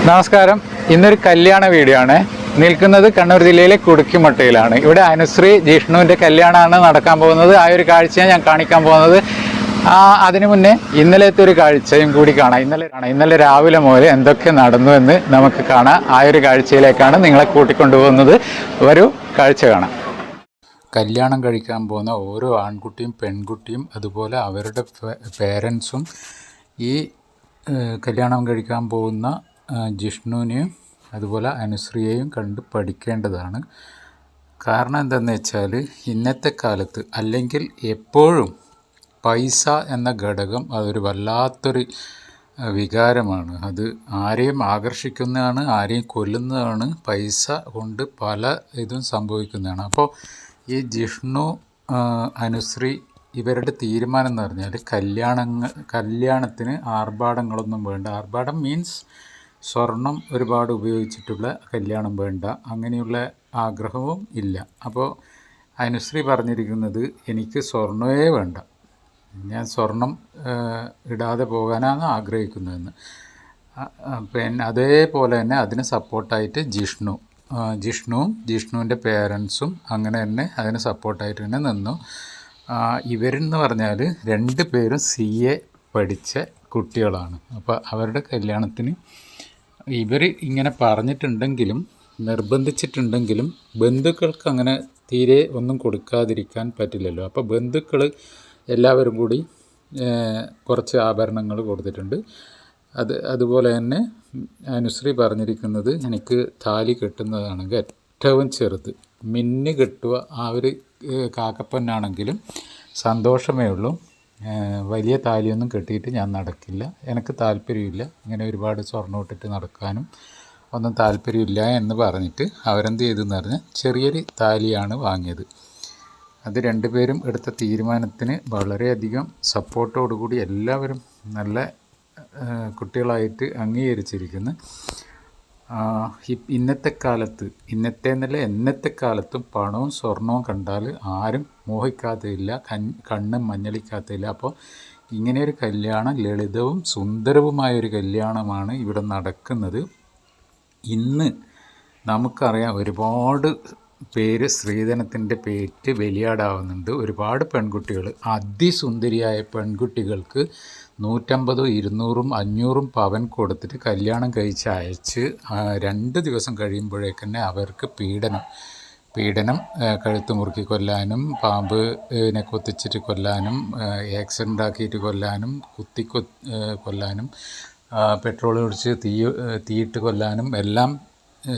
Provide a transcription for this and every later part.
നമസ്കാരം. ഇന്നൊരു കല്യാണ വീഡിയോ ആണ്. നിൽക്കുന്നത് കണ്ണൂർ ജില്ലയിലെ കുടുക്കിമുട്ടയിലാണ്. ഇവിടെ അനുശ്രീ ജിഷ്ണുവിൻ്റെ കല്യാണമാണ് നടക്കാൻ പോകുന്നത്. ആ ഒരു കാഴ്ചയാണ് ഞാൻ കാണിക്കാൻ പോകുന്നത്. അതിനു മുന്നേ ഇന്നലത്തെ ഒരു കാഴ്ചയും കൂടി കാണാം. ഇന്നലെ രാവിലെ മുതൽ എന്തൊക്കെ നടന്നു എന്ന് നമുക്ക് കാണാം. ആ ഒരു കാഴ്ചയിലേക്കാണ് നിങ്ങളെ കൂട്ടിക്കൊണ്ടുപോകുന്നത്. ഒരു കാഴ്ച കാണാം. കല്യാണം കഴിക്കാൻ പോകുന്ന ഓരോ ആൺകുട്ടിയും പെൺകുട്ടിയും അതുപോലെ അവരുടെ പേരൻസും ഈ കല്യാണം കഴിക്കാൻ പോകുന്ന ജിഷ്ണുവിനെയും അതുപോലെ അനുശ്രീയെയും കണ്ട് പഠിക്കേണ്ടതാണ്. കാരണം എന്താണെന്ന് വെച്ചാൽ ഇന്നത്തെ കാലത്ത് അല്ലെങ്കിൽ എപ്പോഴും പൈസ എന്ന ഘടകം അതൊരു വല്ലാത്തൊരു വികാരമാണ്. അത് ആരെയും ആകർഷിക്കുന്നതാണ്, ആരെയും കൊല്ലുന്നതാണ്. പൈസ കൊണ്ട് പല ഇതും സംഭവിക്കുന്നതാണ്. അപ്പോൾ ഈ ജിഷ്ണു അനുശ്രീ ഇവരുടെ തീരുമാനം എന്ന് പറഞ്ഞാൽ കല്യാണത്തിന് ആർഭാടങ്ങളൊന്നും വേണ്ട. ആർഭാടം മീൻസ് സ്വർണം ഒരുപാട് ഉപയോഗിച്ചിട്ടുള്ള കല്യാണം വേണ്ട, അങ്ങനെയുള്ള ആഗ്രഹവും ഇല്ല. അപ്പോൾ അനുശ്രീ പറഞ്ഞിരിക്കുന്നത് എനിക്ക് സ്വർണ്ണമേ വേണ്ട, ഞാൻ സ്വർണം ഇടാതെ പോകാനാണ് ആഗ്രഹിക്കുന്നതെന്ന്. പിന്നെ അതേപോലെ തന്നെ അതിന് സപ്പോർട്ടായിട്ട് ജിഷ്ണുവും ജിഷ്ണുവിൻ്റെ പേരൻസും അങ്ങനെ തന്നെ അതിന് സപ്പോർട്ടായിട്ട് തന്നെ നിന്നു. ഇവരെന്ന് പറഞ്ഞാൽ 2 പേരും CA പഠിച്ച കുട്ടികളാണ്. അപ്പോൾ അവരുടെ കല്യാണത്തിന് ഇവർ ഇങ്ങനെ പറഞ്ഞിട്ടുണ്ടെങ്കിലും നിർബന്ധിച്ചിട്ടുണ്ടെങ്കിലും ബന്ധുക്കൾക്ക് അങ്ങനെ തീരെ ഒന്നും കൊടുക്കാതിരിക്കാൻ പറ്റില്ലല്ലോ. അപ്പോൾ ബന്ധുക്കൾ എല്ലാവരും കൂടി കുറച്ച് ആഭരണങ്ങൾ കൊടുത്തിട്ടുണ്ട്. അതുപോലെ തന്നെ അനുശ്രീ പറഞ്ഞിരിക്കുന്നത് എനിക്ക് താലി കെട്ടുന്നതാണെങ്കിൽ ഏറ്റവും ചെറുത് മിന്ന് കെട്ടുക, ആ ഒരു കാക്കപ്പനാണെങ്കിലും സന്തോഷമേ ഉള്ളൂ. വലിയ താലിയൊന്നും കെട്ടിയിട്ട് ഞാൻ നടക്കില്ല, എനിക്ക് താല്പര്യമില്ല, ഇങ്ങനെ ഒരുപാട് സ്വർണ്ണം ഇട്ടിട്ട് നടക്കാനും ഒന്നും താല്പര്യമില്ല എന്ന് പറഞ്ഞിട്ട് അവരെന്ത് ചെയ്തെന്ന് പറഞ്ഞാൽ ചെറിയൊരു താലിയാണ് വാങ്ങിയത്. അത് 2 പേരും എടുത്ത തീരുമാനത്തിന് വളരെയധികം സപ്പോർട്ടോടുകൂടി എല്ലാവരും നല്ല കുട്ടികളായിട്ട് അംഗീകരിച്ചിരിക്കുന്നു. എന്നത്തെ കാലത്തും പണവും സ്വർണവും കണ്ടാൽ ആരും മോഹിക്കാത്തതില്ല, കണ്ണും മഞ്ഞളിക്കാത്തതില്ല. അപ്പോൾ ഇങ്ങനെയൊരു കല്യാണം ലളിതവും സുന്ദരവുമായൊരു കല്യാണമാണ് ഇവിടെ നടക്കുന്നത്. ഇന്ന് നമുക്കറിയാം ഒരുപാട് പേര് സ്ത്രീധനത്തിൻ്റെ പേറ്റ് ബലിയാടാവുന്നുണ്ട്. ഒരുപാട് പെൺകുട്ടികൾ, അതിസുന്ദരിയായ പെൺകുട്ടികൾക്ക് 150, 200, 500 പവൻ കൊടുത്തിട്ട് കല്യാണം കഴിച്ച് അയച്ച് 2 ദിവസം കഴിയുമ്പോഴേക്കന്നെ അവർക്ക് പീഡനം കഴുത്ത് മുറുക്കി കൊല്ലാനും, പാമ്പിനെ കൊത്തിച്ചിട്ട് കൊല്ലാനും, ആക്സിഡൻ്റ് ആക്കിയിട്ട് കൊല്ലാനും, കൊല്ലാനും, പെട്രോൾ ഒഴിച്ച് തീയിട്ട് കൊല്ലാനും എല്ലാം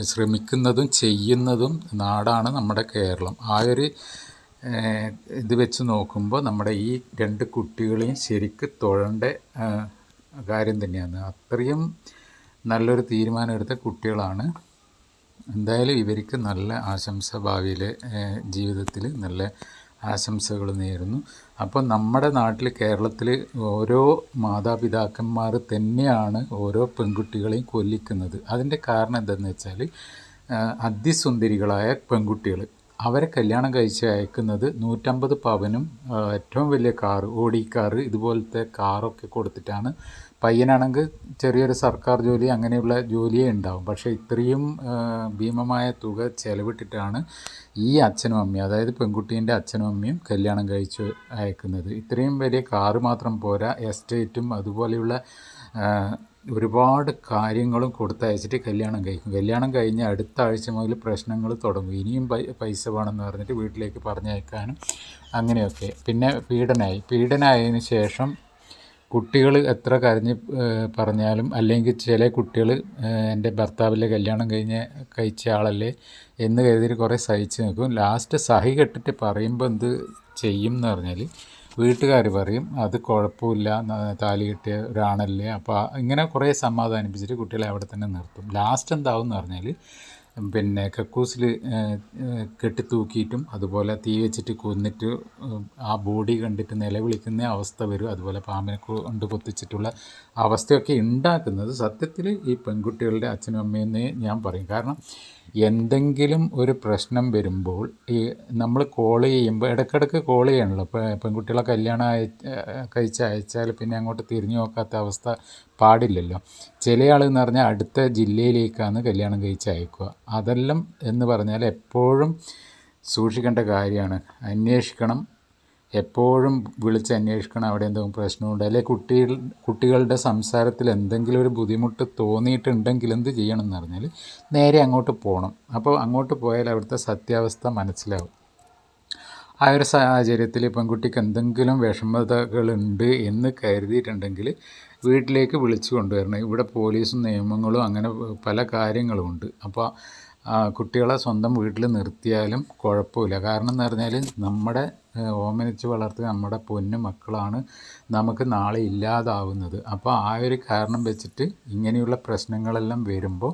ശ്രമിക്കുന്നതും ചെയ്യുന്നതും നാടാണ് നമ്മുടെ കേരളം. ആ ഒരു ഇത് വെച്ച് നോക്കുമ്പോൾ നമ്മുടെ ഈ 2 കുട്ടികളെയും ശരിക്ക് തൊഴേണ്ട കാര്യം തന്നെയാണ്. അത്രയും നല്ലൊരു തീരുമാനം എടുത്ത കുട്ടികളാണ്. എന്തായാലും ഇവർക്ക് നല്ല ആശംസ, ഭാവിയിലെ ജീവിതത്തിൽ നല്ല ആശംസകൾ നേരുന്നു. അപ്പോൾ നമ്മുടെ നാട്ടിൽ കേരളത്തിൽ ഓരോ മാതാപിതാക്കന്മാർ തന്നെയാണ് ഓരോ പെൺകുട്ടികളെയും കൊല്ലിക്കുന്നത്. അതിൻ്റെ കാരണം എന്താണെന്ന് വെച്ചാൽ അതിസുന്ദരികളായ പെൺകുട്ടികൾ അവരെ കല്യാണം കഴിച്ച് അയക്കുന്നത് 150 പവനും ഏറ്റവും വലിയ കാറ്, ഓടി കാറ്, ഇതുപോലത്തെ കാറൊക്കെ കൊടുത്തിട്ടാണ്. പയ്യനാണെങ്കിൽ ചെറിയൊരു സർക്കാർ ജോലി അങ്ങനെയുള്ള ജോലിയേ ഉണ്ടാവും. പക്ഷേ ഇത്രയും ഭീമമായ തുക ചെലവിട്ടിട്ടാണ് ഈ അച്ഛനും അമ്മയും, അതായത് പെൺകുട്ടീൻ്റെ അച്ഛനും അമ്മയും കല്യാണം കഴിച്ച് അയക്കുന്നത്. ഇത്രയും വലിയ കാറ് മാത്രം പോരാ, എസ്റ്റേറ്റും അതുപോലെയുള്ള ഒരുപാട് കാര്യങ്ങളും കൊടുത്തയച്ചിട്ട് കല്യാണം കഴിക്കും. കല്യാണം കഴിഞ്ഞ് അടുത്ത ആഴ്ച മുതൽ പ്രശ്നങ്ങൾ തുടങ്ങും. ഇനിയും പൈസ വേണമെന്ന് പറഞ്ഞിട്ട് വീട്ടിലേക്ക് പറഞ്ഞയക്കാനും അങ്ങനെയൊക്കെ. പിന്നെ പീഡനമായതിന് ശേഷം കുട്ടികൾ എത്ര കരഞ്ഞ് പറഞ്ഞാലും, അല്ലെങ്കിൽ ചില കുട്ടികൾ എൻ്റെ ഭർത്താവിലെ കല്യാണം കഴിച്ച ആളല്ലേ എന്ന് കരുതിയിട്ട് കുറേ സഹിച്ച് നിൽക്കും. ലാസ്റ്റ് സഹി കെട്ടിട്ട് പറയുമ്പോൾ എന്ത് ചെയ്യും എന്ന് പറഞ്ഞാൽ വീട്ടുകാർ പറയും അത് കുഴപ്പമില്ല, താലി കെട്ടിയ ഒരാണല്ലേ. അപ്പോൾ ഇങ്ങനെ കുറേ സമാധാനിപ്പിച്ചിട്ട് കുട്ടികളെ അവിടെ തന്നെ നിർത്തും. ലാസ്റ്റ് എന്താവും എന്ന് പറഞ്ഞാൽ പിന്നെ കക്കൂസിൽ കെട്ടിത്തൂക്കിയിട്ടും അതുപോലെ തീ വെച്ചിട്ട് കൊന്നിട്ട് ആ ബോഡി കണ്ടിട്ട് നിലവിളിക്കുന്ന അവസ്ഥ വരും. അതുപോലെ പാമ്പിനെ കൊണ്ട് കൊത്തിച്ചിട്ടുള്ള അവസ്ഥയൊക്കെ ഉണ്ടാക്കുന്നത് സത്യത്തിൽ ഈ പെൺകുട്ടികളുടെ അച്ഛനും അമ്മയെന്നേ ഞാൻ പറയും. കാരണം എന്തെങ്കിലും ഒരു പ്രശ്നം വരുമ്പോൾ ഈ നമ്മൾ കോൾ ചെയ്യുമ്പോൾ ഇടയ്ക്കിടയ്ക്ക് കോൾ ചെയ്യണമല്ലോ. പെൺകുട്ടികളെ കല്യാണം കഴിച്ച് അയച്ചാൽ പിന്നെ അങ്ങോട്ട് തിരിഞ്ഞു നോക്കാത്ത അവസ്ഥ പാടില്ലല്ലോ. ചില ആളെന്ന് പറഞ്ഞാൽ അടുത്ത ജില്ലയിലേക്കാണ് കല്യാണം കഴിച്ച് അയക്കുക. അതെല്ലാം എന്ന് പറഞ്ഞാൽ എപ്പോഴും സൂക്ഷിക്കേണ്ട കാര്യമാണ്. അന്വേഷിക്കണം, എപ്പോഴും വിളിച്ച് അന്വേഷിക്കണം അവിടെ എന്തെങ്കിലും പ്രശ്നമുണ്ട്. അല്ലെങ്കിൽ കുട്ടികളുടെ സംസാരത്തിൽ എന്തെങ്കിലും ഒരു ബുദ്ധിമുട്ട് തോന്നിയിട്ടുണ്ടെങ്കിൽ എന്ത് ചെയ്യണം എന്ന് പറഞ്ഞാൽ നേരെ അങ്ങോട്ട് പോകണം. അപ്പോൾ അങ്ങോട്ട് പോയാൽ അവിടുത്തെ സത്യാവസ്ഥ മനസ്സിലാവും. ആ ഒരു സാഹചര്യത്തിൽ പെൺകുട്ടിക്ക് എന്തെങ്കിലും വിഷമതകളുണ്ട് എന്ന് കരുതിയിട്ടുണ്ടെങ്കിൽ വീട്ടിലേക്ക് വിളിച്ചു കൊണ്ടുവരണം. ഇവിടെ പോലീസും നിയമങ്ങളും അങ്ങനെ പല കാര്യങ്ങളുമുണ്ട്. അപ്പോൾ കുട്ടികളെ സ്വന്തം വീട്ടിൽ നിർത്തിയാലും കുഴപ്പമില്ല. കാരണം എന്ന് പറഞ്ഞാൽ നമ്മുടെ ഓമനിച്ച് വളർത്തി നമ്മുടെ പൊന്നു മക്കളാണ് നമുക്ക് നാളെ ഇല്ലാതാവുന്നത്. അപ്പോൾ ആ ഒരു കാരണം വെച്ചിട്ട് ഇങ്ങനെയുള്ള പ്രശ്നങ്ങളെല്ലാം വരുമ്പോൾ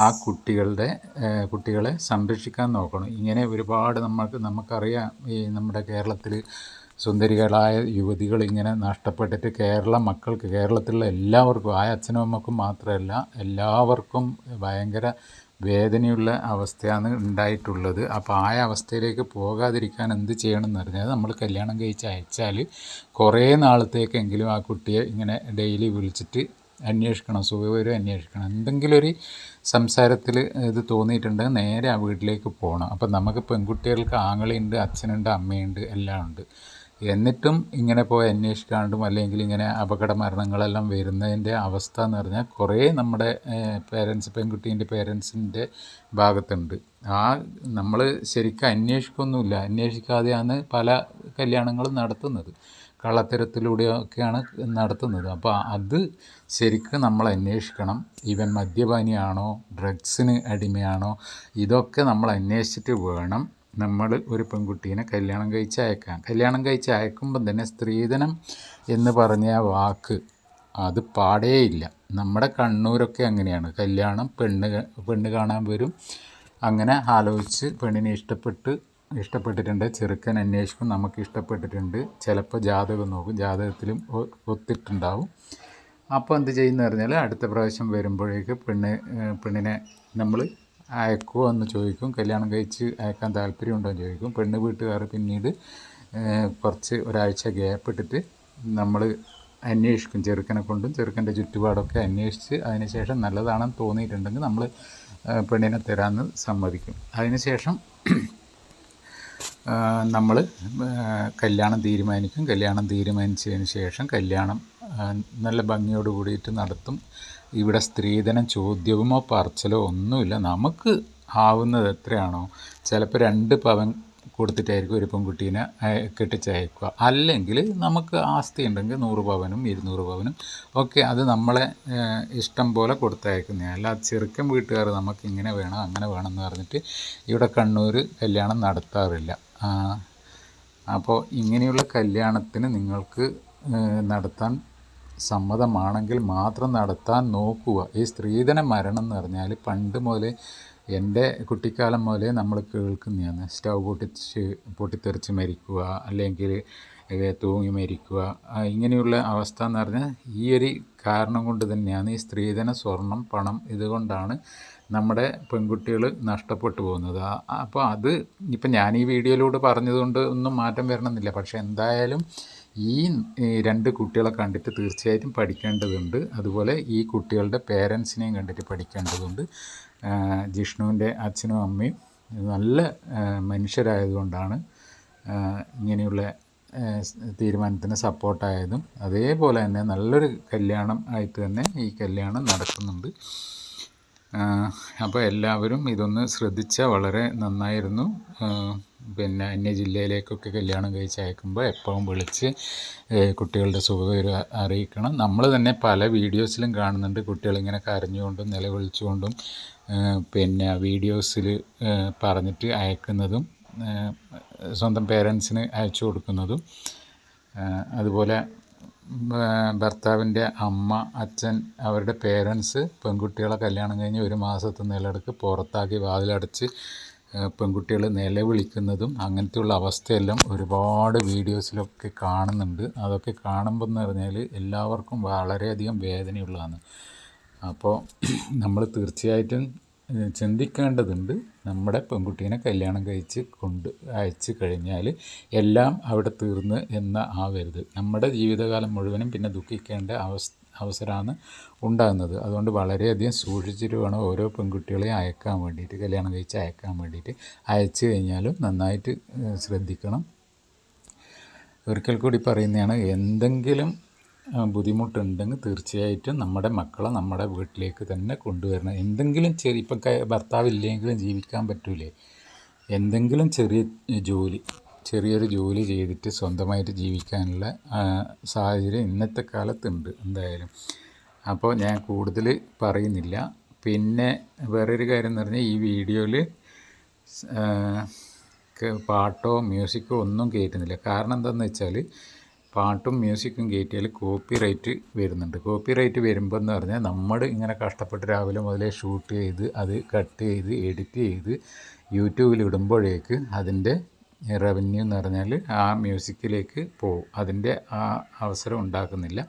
ആ കുട്ടികളെ സംരക്ഷിക്കാൻ നോക്കണം. ഇങ്ങനെ ഒരുപാട് നമുക്കറിയാം, ഈ നമ്മുടെ കേരളത്തിൽ സുന്ദരികളായ യുവതികൾ ഇങ്ങനെ നഷ്ടപ്പെട്ടിട്ട് കേരളത്തിലുള്ള എല്ലാവർക്കും, ആ അച്ഛനും അമ്മക്കും മാത്രമല്ല എല്ലാവർക്കും ഭയങ്കര വേദനയുള്ള അവസ്ഥയാണ് ഉണ്ടായിട്ടുള്ളത്. അപ്പോൾ ആ അവസ്ഥയിലേക്ക് പോകാതിരിക്കാൻ എന്ത് ചെയ്യണം എന്ന് പറഞ്ഞാൽ നമ്മൾ കല്യാണം കഴിച്ച് അയച്ചാൽ കുറേ നാളത്തേക്കെങ്കിലും ആ കുട്ടിയെ ഇങ്ങനെ ഡെയിലി വിളിച്ചിട്ട് അന്വേഷിക്കണം, സുഖവിവരം അന്വേഷിക്കണം. എന്തെങ്കിലും ഒരു സംസാരത്തിൽ ഇത് തോന്നിയിട്ടുണ്ടെങ്കിൽ നേരെ ആ വീട്ടിലേക്ക് പോകണം. അപ്പം നമുക്ക് പെൺകുട്ടികൾക്ക് ആങ്ങളയുണ്ട്, അച്ഛനുണ്ട്, അമ്മയുണ്ട്, എല്ലാം ഉണ്ട്. എന്നിട്ടും ഇങ്ങനെ പോയി അന്വേഷിക്കാണ്ടും അല്ലെങ്കിൽ ഇങ്ങനെ അപകട മരണങ്ങളെല്ലാം വരുന്നതിൻ്റെ അവസ്ഥ എന്ന് പറഞ്ഞാൽ കുറേ നമ്മുടെ പെൺകുട്ടീൻ്റെ പേരൻസിൻ്റെ ഭാഗത്തുണ്ട്. നമ്മൾ ശരിക്കും അന്വേഷിക്കൊന്നുമില്ല, അന്വേഷിക്കാതെയാണ് പല കല്യാണങ്ങളും നടത്തുന്നത്, കള്ളത്തരത്തിലൂടെയൊക്കെയാണ് നടത്തുന്നത്. അപ്പോൾ അത് ശരിക്കും നമ്മൾ അന്വേഷിക്കണം. ഇവൻ മദ്യപാനിയാണോ, ഡ്രഗ്സിന് അടിമയാണോ, ഇതൊക്കെ നമ്മൾ അന്വേഷിച്ചിട്ട് വേണം നമ്മൾ ഒരു പെൺകുട്ടീനെ കല്യാണം കഴിച്ച് അയക്കാൻ. കല്യാണം കഴിച്ച് അയക്കുമ്പം തന്നെ സ്ത്രീധനം എന്ന് പറഞ്ഞ ആ വാക്ക് അത് പാടേയില്ല. നമ്മുടെ കണ്ണൂരൊക്കെ അങ്ങനെയാണ്. കല്യാണം, പെണ്ണ് കാണാൻ വരും, അങ്ങനെ ആലോചിച്ച് പെണ്ണിനെ ഇഷ്ടപ്പെട്ടിട്ടുണ്ട്, ചെറുക്കൻ അന്വേഷിക്കും, നമുക്ക് ഇഷ്ടപ്പെട്ടിട്ടുണ്ട്, ചിലപ്പോൾ ജാതകം നോക്കും, ജാതകത്തിലും ഒത്തിട്ടുണ്ടാവും. അപ്പോൾ എന്ത് ചെയ്യുന്ന പറഞ്ഞാൽ അടുത്ത പ്രാവശ്യം വരുമ്പോഴേക്ക് പെണ്ണിനെ നമ്മൾ അയക്കുമോ എന്ന് ചോദിക്കും. കല്യാണം കഴിച്ച് അയക്കാൻ താല്പര്യമുണ്ടോ എന്ന് ചോദിക്കും. പെണ്ണ് വീട്ടുകാർ പിന്നീട് ഒരാഴ്ച ഗ്യാപ്പ് ഇട്ടിട്ട് നമ്മൾ അന്വേഷിക്കും, ചെറുക്കനെ കൊണ്ടും ചെറുക്കൻ്റെ ചുറ്റുപാടൊക്കെ അന്വേഷിച്ച് അതിന് ശേഷം നല്ലതാണെന്ന് തോന്നിയിട്ടുണ്ടെങ്കിൽ നമ്മൾ പെണ്ണിനെ തരാമെന്ന് സമ്മതിക്കും. അതിന് ശേഷം നമ്മൾ കല്യാണം തീരുമാനിക്കും. കല്യാണം തീരുമാനിച്ചതിന് ശേഷം കല്യാണം നല്ല ഭംഗിയോട് കൂടിയിട്ട് നടത്തും. ഇവിടെ സ്ത്രീധനം ചോദ്യമോ പറച്ചിലോ ഒന്നുമില്ല. നമുക്ക് ആവുന്നത് എത്രയാണോ, ചിലപ്പോൾ 2 പവൻ കൊടുത്തിട്ടായിരിക്കും ഒരു പെൺകുട്ടീനെ കെട്ടിച്ചയക്കുക. അല്ലെങ്കിൽ നമുക്ക് ആസ്തി ഉണ്ടെങ്കിൽ 100 പവനും 200 പവനും ഒക്കെ അത് നമ്മളെ ഇഷ്ടം പോലെ കൊടുത്തയക്കുന്നതാണ്. അല്ലാതെ ചെറുക്കൻ വീട്ടുകാർ നമുക്ക് ഇങ്ങനെ വേണം അങ്ങനെ വേണം എന്ന് പറഞ്ഞിട്ട് ഇവിടെ കണ്ണൂർ കല്യാണം നടത്താറില്ല. അപ്പോൾ ഇങ്ങനെയുള്ള കല്യാണത്തിന് നിങ്ങൾക്ക് നടത്താൻ സമ്മതമാണെങ്കിൽ മാത്രം നടത്താൻ നോക്കുക. ഈ സ്ത്രീധന മരണം എന്ന് പറഞ്ഞാൽ പണ്ട് മുതലേ, എൻ്റെ കുട്ടിക്കാലം മുതലേ നമ്മൾ കേൾക്കുന്നതാണ്. സ്റ്റൗ പൊട്ടിത്തെറിച്ച് മരിക്കുക, അല്ലെങ്കിൽ തൂങ്ങി മരിക്കുക, ഇങ്ങനെയുള്ള അവസ്ഥ എന്ന് പറഞ്ഞാൽ ഈ ഒരു കാരണം കൊണ്ട് തന്നെയാണ്. ഈ സ്ത്രീധന, സ്വർണം, പണം, ഇതുകൊണ്ടാണ് നമ്മുടെ പെൺകുട്ടികൾ നഷ്ടപ്പെട്ടു പോകുന്നത്. അപ്പോൾ അത് ഇപ്പം ഞാൻ ഈ വീഡിയോയിലൂടെ പറഞ്ഞതുകൊണ്ട് ഒന്നും മാറ്റം വരണമെന്നില്ല. പക്ഷേ എന്തായാലും ഈ 2 കുട്ടികളെ കണ്ടിട്ട് തീർച്ചയായിട്ടും പഠിക്കേണ്ടതുണ്ട്. അതുപോലെ ഈ കുട്ടികളുടെ പേരൻസിനെയും കണ്ടിട്ട് പഠിക്കേണ്ടതുണ്ട്. ജിഷ്ണുവിൻ്റെ അച്ഛനും അമ്മയും നല്ല മനുഷ്യരായതുകൊണ്ടാണ് ഇങ്ങനെയുള്ള തീരുമാനത്തിന് സപ്പോർട്ടായതും. അതേപോലെ തന്നെ നല്ലൊരു കല്യാണം ആയിട്ട് തന്നെ ഈ കല്യാണം നടക്കുന്നുണ്ട്. അപ്പോൾ എല്ലാവരും ഇതൊന്ന് ശ്രദ്ധിച്ചാൽ വളരെ നന്നായിരുന്നു. പിന്നെ അന്യ ജില്ലയിലേക്കൊക്കെ കല്യാണം കഴിച്ച് അയക്കുമ്പോൾ എപ്പോഴും വിളിച്ച് കുട്ടികളുടെ സുഖവിവരം അറിയിക്കണം. നമ്മൾ തന്നെ പല വീഡിയോസിലും കാണുന്നുണ്ട് കുട്ടികളിങ്ങനെ കരഞ്ഞുകൊണ്ടും നിലവിളിച്ചുകൊണ്ടും പിന്നെ വീഡിയോസിൽ പറഞ്ഞിട്ട് അയക്കുന്നതും സ്വന്തം പേരൻസിന് അയച്ചു കൊടുക്കുന്നതും. അതുപോലെ ഭർത്താവിൻ്റെ അമ്മ, അച്ഛൻ, അവരുടെ പേരൻസ് പെൺകുട്ടികളെ കല്യാണം കഴിഞ്ഞ് 1 മാസത്തിനിടയ്ക്ക് പുറത്താക്കി വാതിലടച്ച് പെൺകുട്ടികൾ നിലവിളിക്കുന്നതും അങ്ങനത്തെയുള്ള അവസ്ഥയെല്ലാം ഒരുപാട് വീഡിയോസിലൊക്കെ കാണുന്നുണ്ട്. അതൊക്കെ കാണുമ്പോൾ എന്ന് പറഞ്ഞാൽ എല്ലാവർക്കും വളരെയധികം വേദനയുള്ളതാണ്. അപ്പോൾ നമ്മൾ തീർച്ചയായിട്ടും ചിന്തിക്കേണ്ടതുണ്ട്. നമ്മുടെ പെൺകുട്ടീനെ കല്യാണം കഴിച്ച് അയച്ചു കഴിഞ്ഞാൽ എല്ലാം അവിടെ തീർന്ന് എന്ന് ആവരുത്. നമ്മുടെ ജീവിതകാലം മുഴുവനും പിന്നെ ദുഃഖിക്കേണ്ട അവസരമാണ് ഉണ്ടാകുന്നത്. അതുകൊണ്ട് വളരെയധികം സൂക്ഷിച്ചിട്ട് വേണം ഓരോ പെൺകുട്ടികളെയും അയക്കാൻ വേണ്ടിയിട്ട്, കല്യാണം കഴിച്ച് അയക്കാൻ വേണ്ടിയിട്ട്. അയച്ചു കഴിഞ്ഞാലും നന്നായിട്ട് ശ്രദ്ധിക്കണം. ഒരിക്കൽ കൂടി പറയുന്നതാണ്, എന്തെങ്കിലും ബുദ്ധിമുട്ടുണ്ടെങ്കിൽ തീർച്ചയായിട്ടും നമ്മുടെ മക്കളെ നമ്മുടെ വീട്ടിലേക്ക് തന്നെ കൊണ്ടുവരണം. എന്തെങ്കിലും ഇപ്പം ഭർത്താവില്ലെങ്കിലും ജീവിക്കാൻ പറ്റൂലേ, എന്തെങ്കിലും ചെറിയൊരു ജോലി ചെയ്തിട്ട് സ്വന്തമായിട്ട് ജീവിക്കാനുള്ള സാഹചര്യം ഇന്നത്തെ കാലത്തുണ്ട് എന്തായാലും. അപ്പോൾ ഞാൻ കൂടുതൽ പറയുന്നില്ല. പിന്നെ വേറൊരു കാര്യം എന്ന് പറഞ്ഞാൽ, ഈ വീഡിയോയിൽ പാട്ടോ മ്യൂസിക്കോ ഒന്നും കയറ്റുന്നില്ല. കാരണം എന്താണെന്ന് വെച്ചാൽ, പാട്ടും മ്യൂസിക്കും കയറ്റിയാൽ കോപ്പിറൈറ്റ് വരുന്നുണ്ട്. കോപ്പിറൈറ്റ് വരുമ്പോൾ എന്ന് പറഞ്ഞാൽ, നമ്മൾ ഇങ്ങനെ കഷ്ടപ്പെട്ട് രാവിലെ മുതലേ ഷൂട്ട് ചെയ്ത് അത് കട്ട് ചെയ്ത് എഡിറ്റ് ചെയ്ത് യൂട്യൂബിൽ ഇടുമ്പോഴേക്ക് അതിൻ്റെ റവന്യൂ എന്ന് പറഞ്ഞാൽ ആ മ്യൂസിക്കിലേക്ക് പോകും. അതിൻ്റെ ആ അവസരം ഉണ്ടാക്കുന്നില്ല.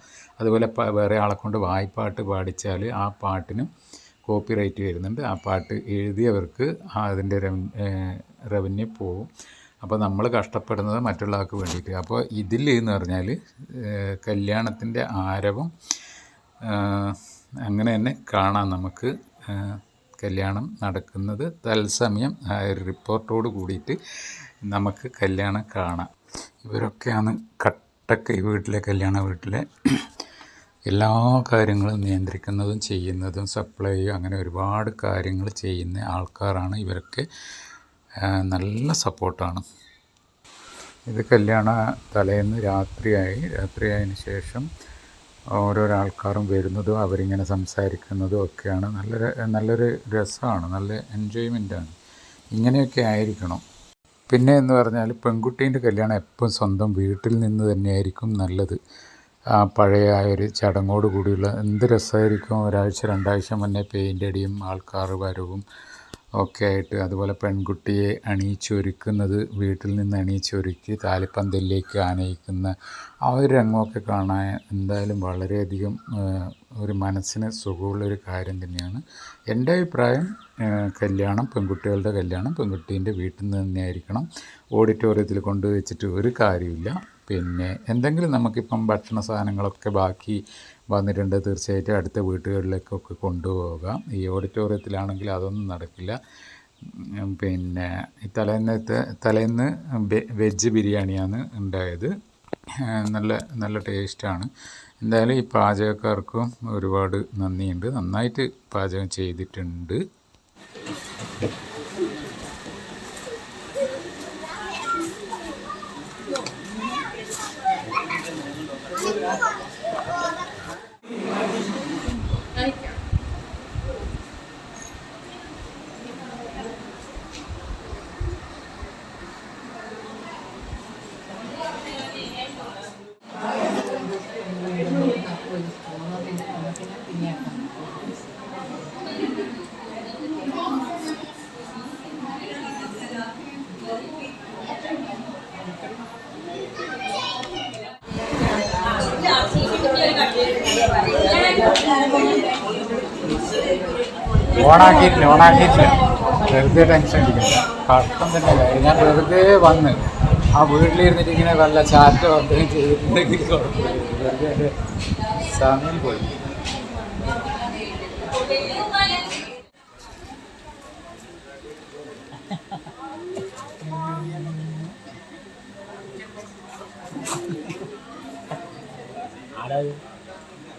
അതുപോലെ വേറെ ആളെ കൊണ്ട് വായ്പാട്ട് പാടിച്ചാൽ ആ പാട്ടിനും കോപ്പിറൈറ്റ് വരുന്നുണ്ട്. ആ പാട്ട് എഴുതിയവർക്ക് അതിൻ്റെ റവന്യൂ പോവും. അപ്പോൾ നമ്മൾ കഷ്ടപ്പെടുന്നത് മറ്റുള്ള ആൾക്ക് വേണ്ടിയിട്ട്. അപ്പോൾ ഇതിൽ എന്ന് പറഞ്ഞാൽ കല്യാണത്തിൻ്റെ ആരവം അങ്ങനെ തന്നെ കാണാം നമുക്ക്. കല്യാണം നടക്കുന്നത് തത്സമയം റിപ്പോർട്ടോട് കൂടിയിട്ട് നമുക്ക് കല്യാണം കാണാം. ഇവരൊക്കെയാണ് കട്ടക്ക് ഈ വീട്ടിലെ എല്ലാ കാര്യങ്ങളും നിയന്ത്രിക്കുന്നതും ചെയ്യുന്നതും സപ്ലൈ അങ്ങനെ ഒരുപാട് കാര്യങ്ങൾ ചെയ്യുന്ന ആൾക്കാരാണ് ഇവരൊക്കെ. നല്ല സപ്പോർട്ടാണ്. ഇത് കല്യാണ തലേന്ന് രാത്രിയായതിന് ശേഷം ഓരോരോ ആൾക്കാരും വരുന്നതും അവരിങ്ങനെ സംസാരിക്കുന്നതും ഒക്കെയാണ്. നല്ലൊരു രസമാണ്, നല്ല എൻജോയ്മെൻറ്റാണ്. ഇങ്ങനെയൊക്കെ ആയിരിക്കണം. പിന്നെ എന്ന് പറഞ്ഞാൽ, പെൺകുട്ടീൻ്റെ കല്യാണം എപ്പം സ്വന്തം വീട്ടിൽ നിന്ന് തന്നെയായിരിക്കും നല്ലത്. ആ പഴയ ഒരു ചടങ്ങോട് കൂടിയുള്ള എന്ത് രസമായിരിക്കും. ഒരാഴ്ച 2 ആഴ്ച മുന്നേ പെയിൻ്റ് അടിയും ആൾക്കാർ വരവും ഒക്കെ ആയിട്ട്. അതുപോലെ പെൺകുട്ടിയെ അണിയിച്ചൊരുക്കുന്നത്, വീട്ടിൽ നിന്ന് അണിയിച്ചൊരുക്കി താലിപ്പന്തലിലേക്ക് ആനയിക്കുന്ന ആ ഒരു രംഗമൊക്കെ കാണാൻ എന്തായാലും വളരെയധികം ഒരു മനസ്സിന് സുഖമുള്ളൊരു കാര്യം തന്നെയാണ്. എൻ്റെ അഭിപ്രായം, പെൺകുട്ടികളുടെ കല്യാണം പെൺകുട്ടീൻ്റെ വീട്ടിൽ നിന്ന് തന്നെയായിരിക്കണം. ഓഡിറ്റോറിയത്തിൽ കൊണ്ടുവച്ചിട്ട് ഒരു കാര്യമില്ല. പിന്നെ എന്തെങ്കിലും നമുക്കിപ്പം ഭക്ഷണ സാധനങ്ങളൊക്കെ ബാക്കി വന്നിട്ടുണ്ട്, തീർച്ചയായിട്ടും അടുത്ത വീട്ടുകളിലേക്കൊക്കെ കൊണ്ടുപോകാം. ഈ ഓഡിറ്റോറിയത്തിലാണെങ്കിൽ അതൊന്നും നടക്കില്ല. പിന്നെ ഈ തലേന്ന് വെജ് ബിരിയാണിയാണ് ഉണ്ടായത്. നല്ല ടേസ്റ്റാണ്. എന്തായാലും ഈ പാചകക്കാർക്കും ഒരുപാട് നന്ദിയുണ്ട്. നന്നായിട്ട് പാചകം ചെയ്തിട്ടുണ്ട്. ഓണാക്കിയിട്ടില്ല. വെറുതെ ടെൻഷൻ അടിക്കില്ല. കഷ്ടം തന്നെ. ഞാൻ വെറുതെ വന്ന് ആ വീട്ടിലിരുന്നിട്ട് ഇങ്ങനെ വല്ല ചാറ്റോ എന്തെങ്കിലും ചെയ്തിട്ടുണ്ടെങ്കിൽ വെറുതെ സമയം പോയി.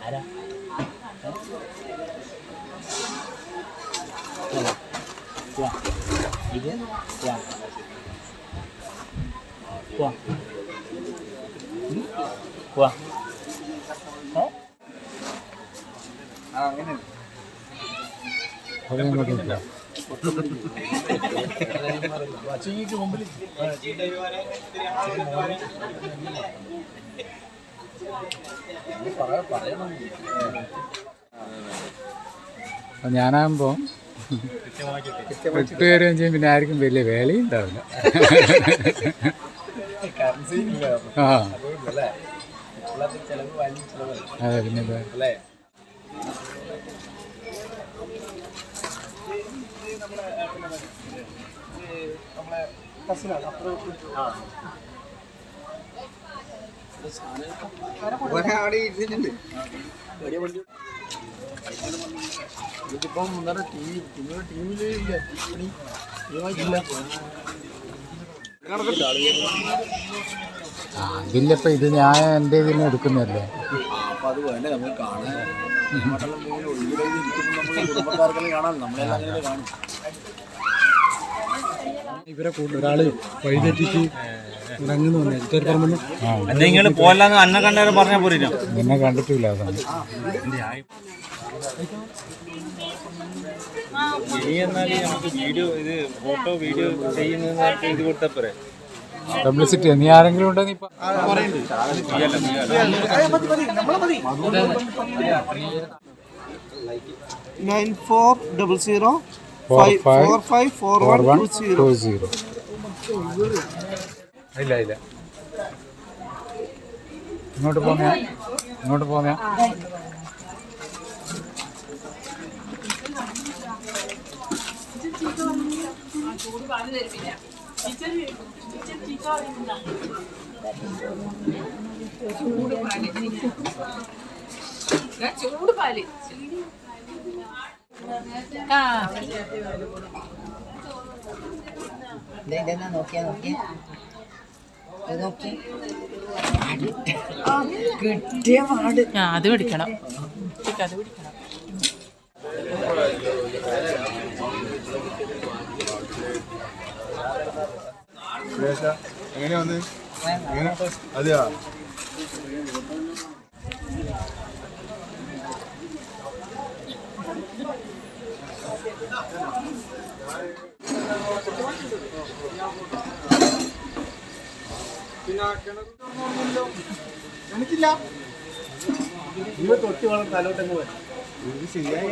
ആരാ ഇത് അങ്ങനെ മുമ്പിൽ ഞാനാകുമ്പോൾ 8 പേരും ചെയ്യും. പിന്നെ ആർക്കും വലിയ വേലയും ഉണ്ടാവില്ല. അതെ, പിന്നെ ഇതില്ലപ്പോ ഇത് ഞാൻ എൻ്റെ ഇതിന് എടുക്കുന്നല്ലേ. അപ്പൊ അത് വേണ്ട നമ്മൾ കാണാൻ കുടുംബക്കാർക്കെല്ലാം കാണാം, നമ്മളെല്ലാം അങ്ങനെ കാണും. ഇവരെ ഒരാള് വഴിതെറ്റിച്ച് എന്തെങ്കിലും പോലാന്ന് അന്നെ കണ്ടവരെ പറഞ്ഞാൽ പോരില്ല. നിന്നെ കണ്ടിട്ടില്ല. ഇനി എന്നാൽ നമുക്ക് വീഡിയോ ഇത് ഫോട്ടോ വീഡിയോ ചെയ്യുന്ന ഇത് കൊടുത്താൽ പോരെ. പബ്ലിസിറ്റി നീ ആരെങ്കിലും ഉണ്ടോ? നീ 9400454120. ഇല്ല ഇല്ല, ഇങ്ങോട്ട് പോന്നെയാ, ഇങ്ങോട്ട് പോന്നെയാ. ചൂട് പാല് നോക്കിയാ കിട്ടിയ പാട് അത് പിടിക്കണം, അത് പിടിക്കണം. എങ്ങനെയാ വന്ന് അതെയാ? എനിക്കില്ല, നിങ്ങൾ തൊട്ടി വളർന്ന് തലോട്ടങ്ങ് പോയി ശരിയായി.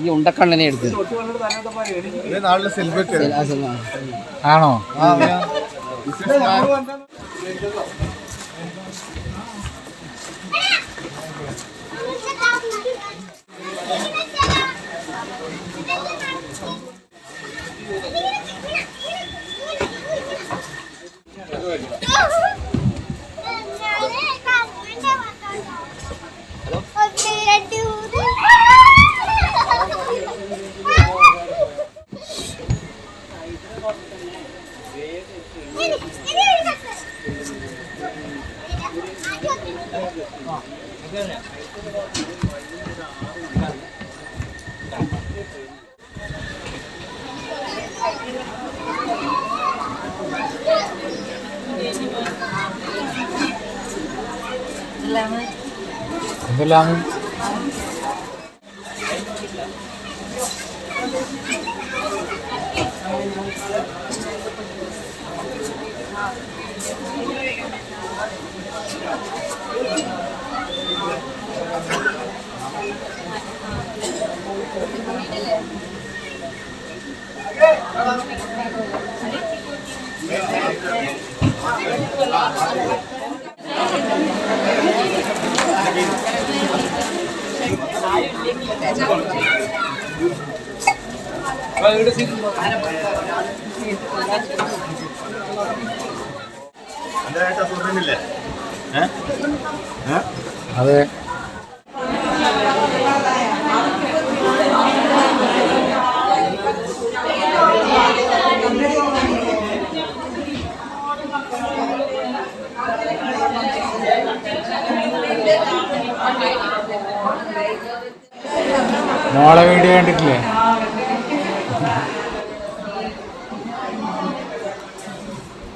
ഈ ഉണ്ടക്കണ്ണനെ എടുത്ത് നാളിലെ സെലിബ്രേറ്റ് ആണോ? എന്തെല്ലാം അതെ. മോളെ വീഡിയോ കണ്ടിട്ടില്ലേ?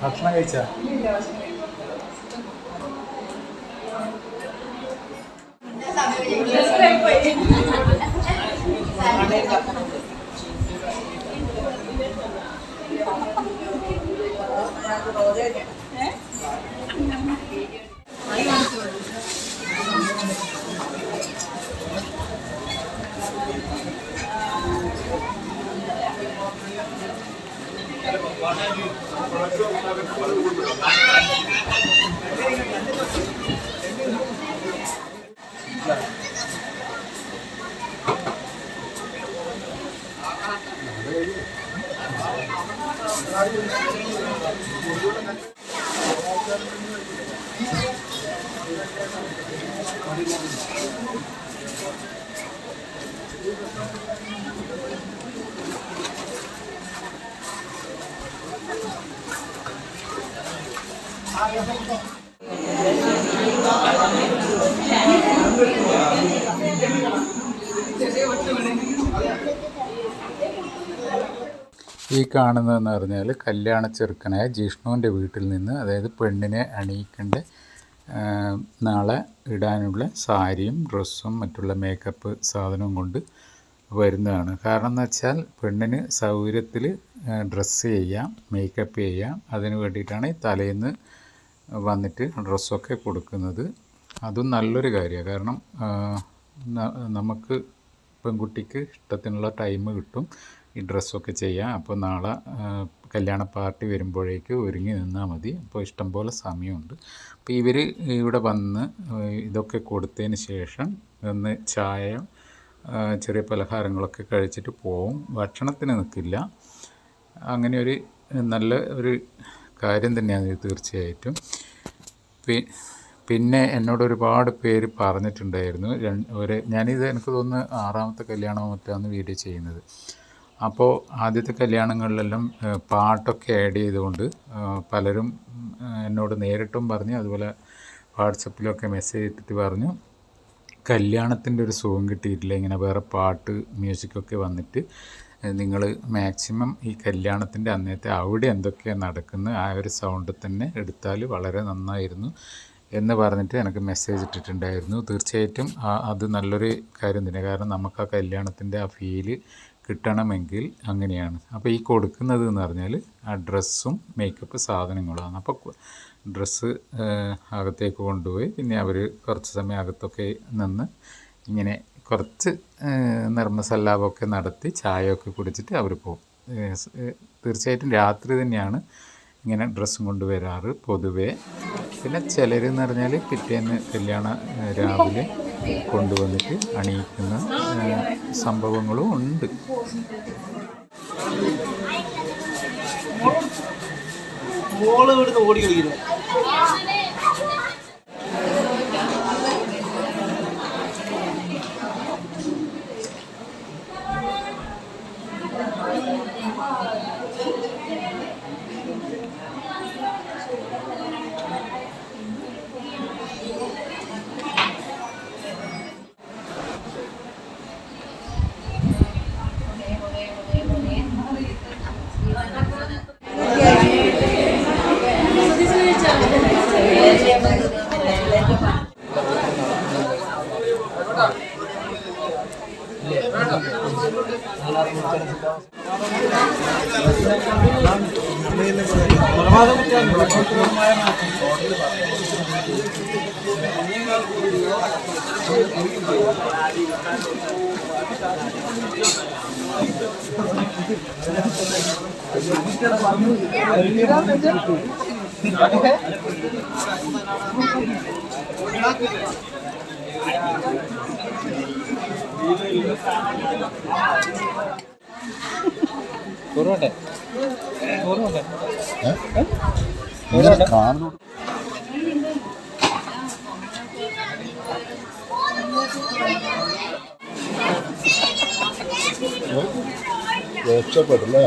ഭക്ഷണം കഴിച്ചാ? ഈ കാണുന്നതെന്ന് പറഞ്ഞാൽ കല്യാണ ചെറുക്കനായ ജിഷ്ണുവിൻ്റെ വീട്ടിൽ നിന്ന്, അതായത് പെണ്ണിനെ അണിയിക്കേണ്ട നാളെ ഇടാനുള്ള സാരിയും ഡ്രസ്സും മറ്റുള്ള മേക്കപ്പ് സാധനവും കൊണ്ട് വരുന്നതാണ്. കാരണം എന്ന് വെച്ചാൽ പെണ്ണിന് സൗകര്യത്തിൽ ഡ്രസ്സ് ചെയ്യാം, മേക്കപ്പ് ചെയ്യാം. അതിന് വേണ്ടിയിട്ടാണ് തലേന്ന് വന്നിട്ട് ഡ്രസ്സൊക്കെ കൊടുക്കുന്നത്. അതും നല്ലൊരു കാര്യമാണ്. കാരണം നമുക്ക് പെൺകുട്ടിക്ക് ഇഷ്ടത്തിനുള്ള ടൈം കിട്ടും ഈ ഡ്രസ്സൊക്കെ ചെയ്യാം. അപ്പോൾ നാളെ കല്യാണ പാർട്ടി വരുമ്പോഴേക്ക് ഒരുങ്ങി നിന്നാൽ മതി. അപ്പോൾ ഇഷ്ടംപോലെ സമയമുണ്ട്. അപ്പോൾ ഇവർ ഇവിടെ വന്ന് ഇതൊക്കെ കൊടുത്തതിന് ശേഷം ഒന്ന് ചായ, ചെറിയ പലഹാരങ്ങളൊക്കെ കഴിച്ചിട്ട് പോവും. ഭക്ഷണത്തിന് നിൽക്കില്ല. അങ്ങനെ ഒരു നല്ല ഒരു കാര്യം തന്നെയാണ് ഇത് തീർച്ചയായിട്ടും. പിന്നെ എന്നോട് ഒരുപാട് പേര് പറഞ്ഞിട്ടുണ്ടായിരുന്നു. ഞാനിത് എനിക്ക് തോന്നുന്നു 6ാമത്തെ കല്യാണമോ മറ്റാണ് വീഡിയോ ചെയ്യുന്നത്. അപ്പോൾ ആദ്യത്തെ കല്യാണങ്ങളിലെല്ലാം പാട്ടൊക്കെ ആഡ് ചെയ്തുകൊണ്ട് പലരും എന്നോട് നേരിട്ടും പറഞ്ഞു, അതുപോലെ വാട്സപ്പിലൊക്കെ മെസ്സേജ് ഇട്ടിട്ട് പറഞ്ഞു കല്യാണത്തിൻ്റെ ഒരു സുഖം കിട്ടിയിട്ടില്ല. ഇങ്ങനെ വേറെ പാട്ട് മ്യൂസിക്കൊക്കെ വന്നിട്ട് നിങ്ങൾ മാക്സിമം ഈ കല്യാണത്തിൻ്റെ അന്നത്തെ അവിടെ എന്തൊക്കെയാണ് നടക്കുന്നത് ആ ഒരു സൗണ്ട് തന്നെ എടുത്താൽ വളരെ നന്നായിരുന്നു എന്ന് പറഞ്ഞിട്ട് എനിക്ക് മെസ്സേജ് ഇട്ടിട്ടുണ്ടായിരുന്നു. തീർച്ചയായിട്ടും അത് നല്ലൊരു കാര്യം തന്നെ. കാരണം നമുക്ക് ആ കല്യാണത്തിൻ്റെ ആ ഫീല് കിട്ടണമെങ്കിൽ അങ്ങനെയാണ്. അപ്പോൾ ഈ കൊടുക്കുന്നത് എന്ന് പറഞ്ഞാൽ ആ ഡ്രസ്സും മേക്കപ്പ് സാധനങ്ങളാണ്. അപ്പോൾ ഡ്രസ്സ് അകത്തേക്ക് കൊണ്ടുപോയി പിന്നെ അവർ കുറച്ച് സമയം അകത്തൊക്കെ നിന്ന് ഇങ്ങനെ കുറച്ച് നർമ്മസല്ലാപമൊക്കെ നടത്തി ചായയൊക്കെ കുടിച്ചിട്ട് അവർ പോകും. തീർച്ചയായിട്ടും രാത്രി തന്നെയാണ് ഇങ്ങനെ ഡ്രസ്സും കൊണ്ടുവരാറ് പൊതുവേ. പിന്നെ ചിലരെന്ന് പറഞ്ഞാൽ പിറ്റേന്ന് കല്യാണ രാവിലെ കൊണ്ടുവന്നിട്ട് അണിയിക്കുന്ന സംഭവങ്ങളും ഉണ്ട്. ഓടി കളിക്കുന്നു. രക്ഷപ്പെടല്ലേ?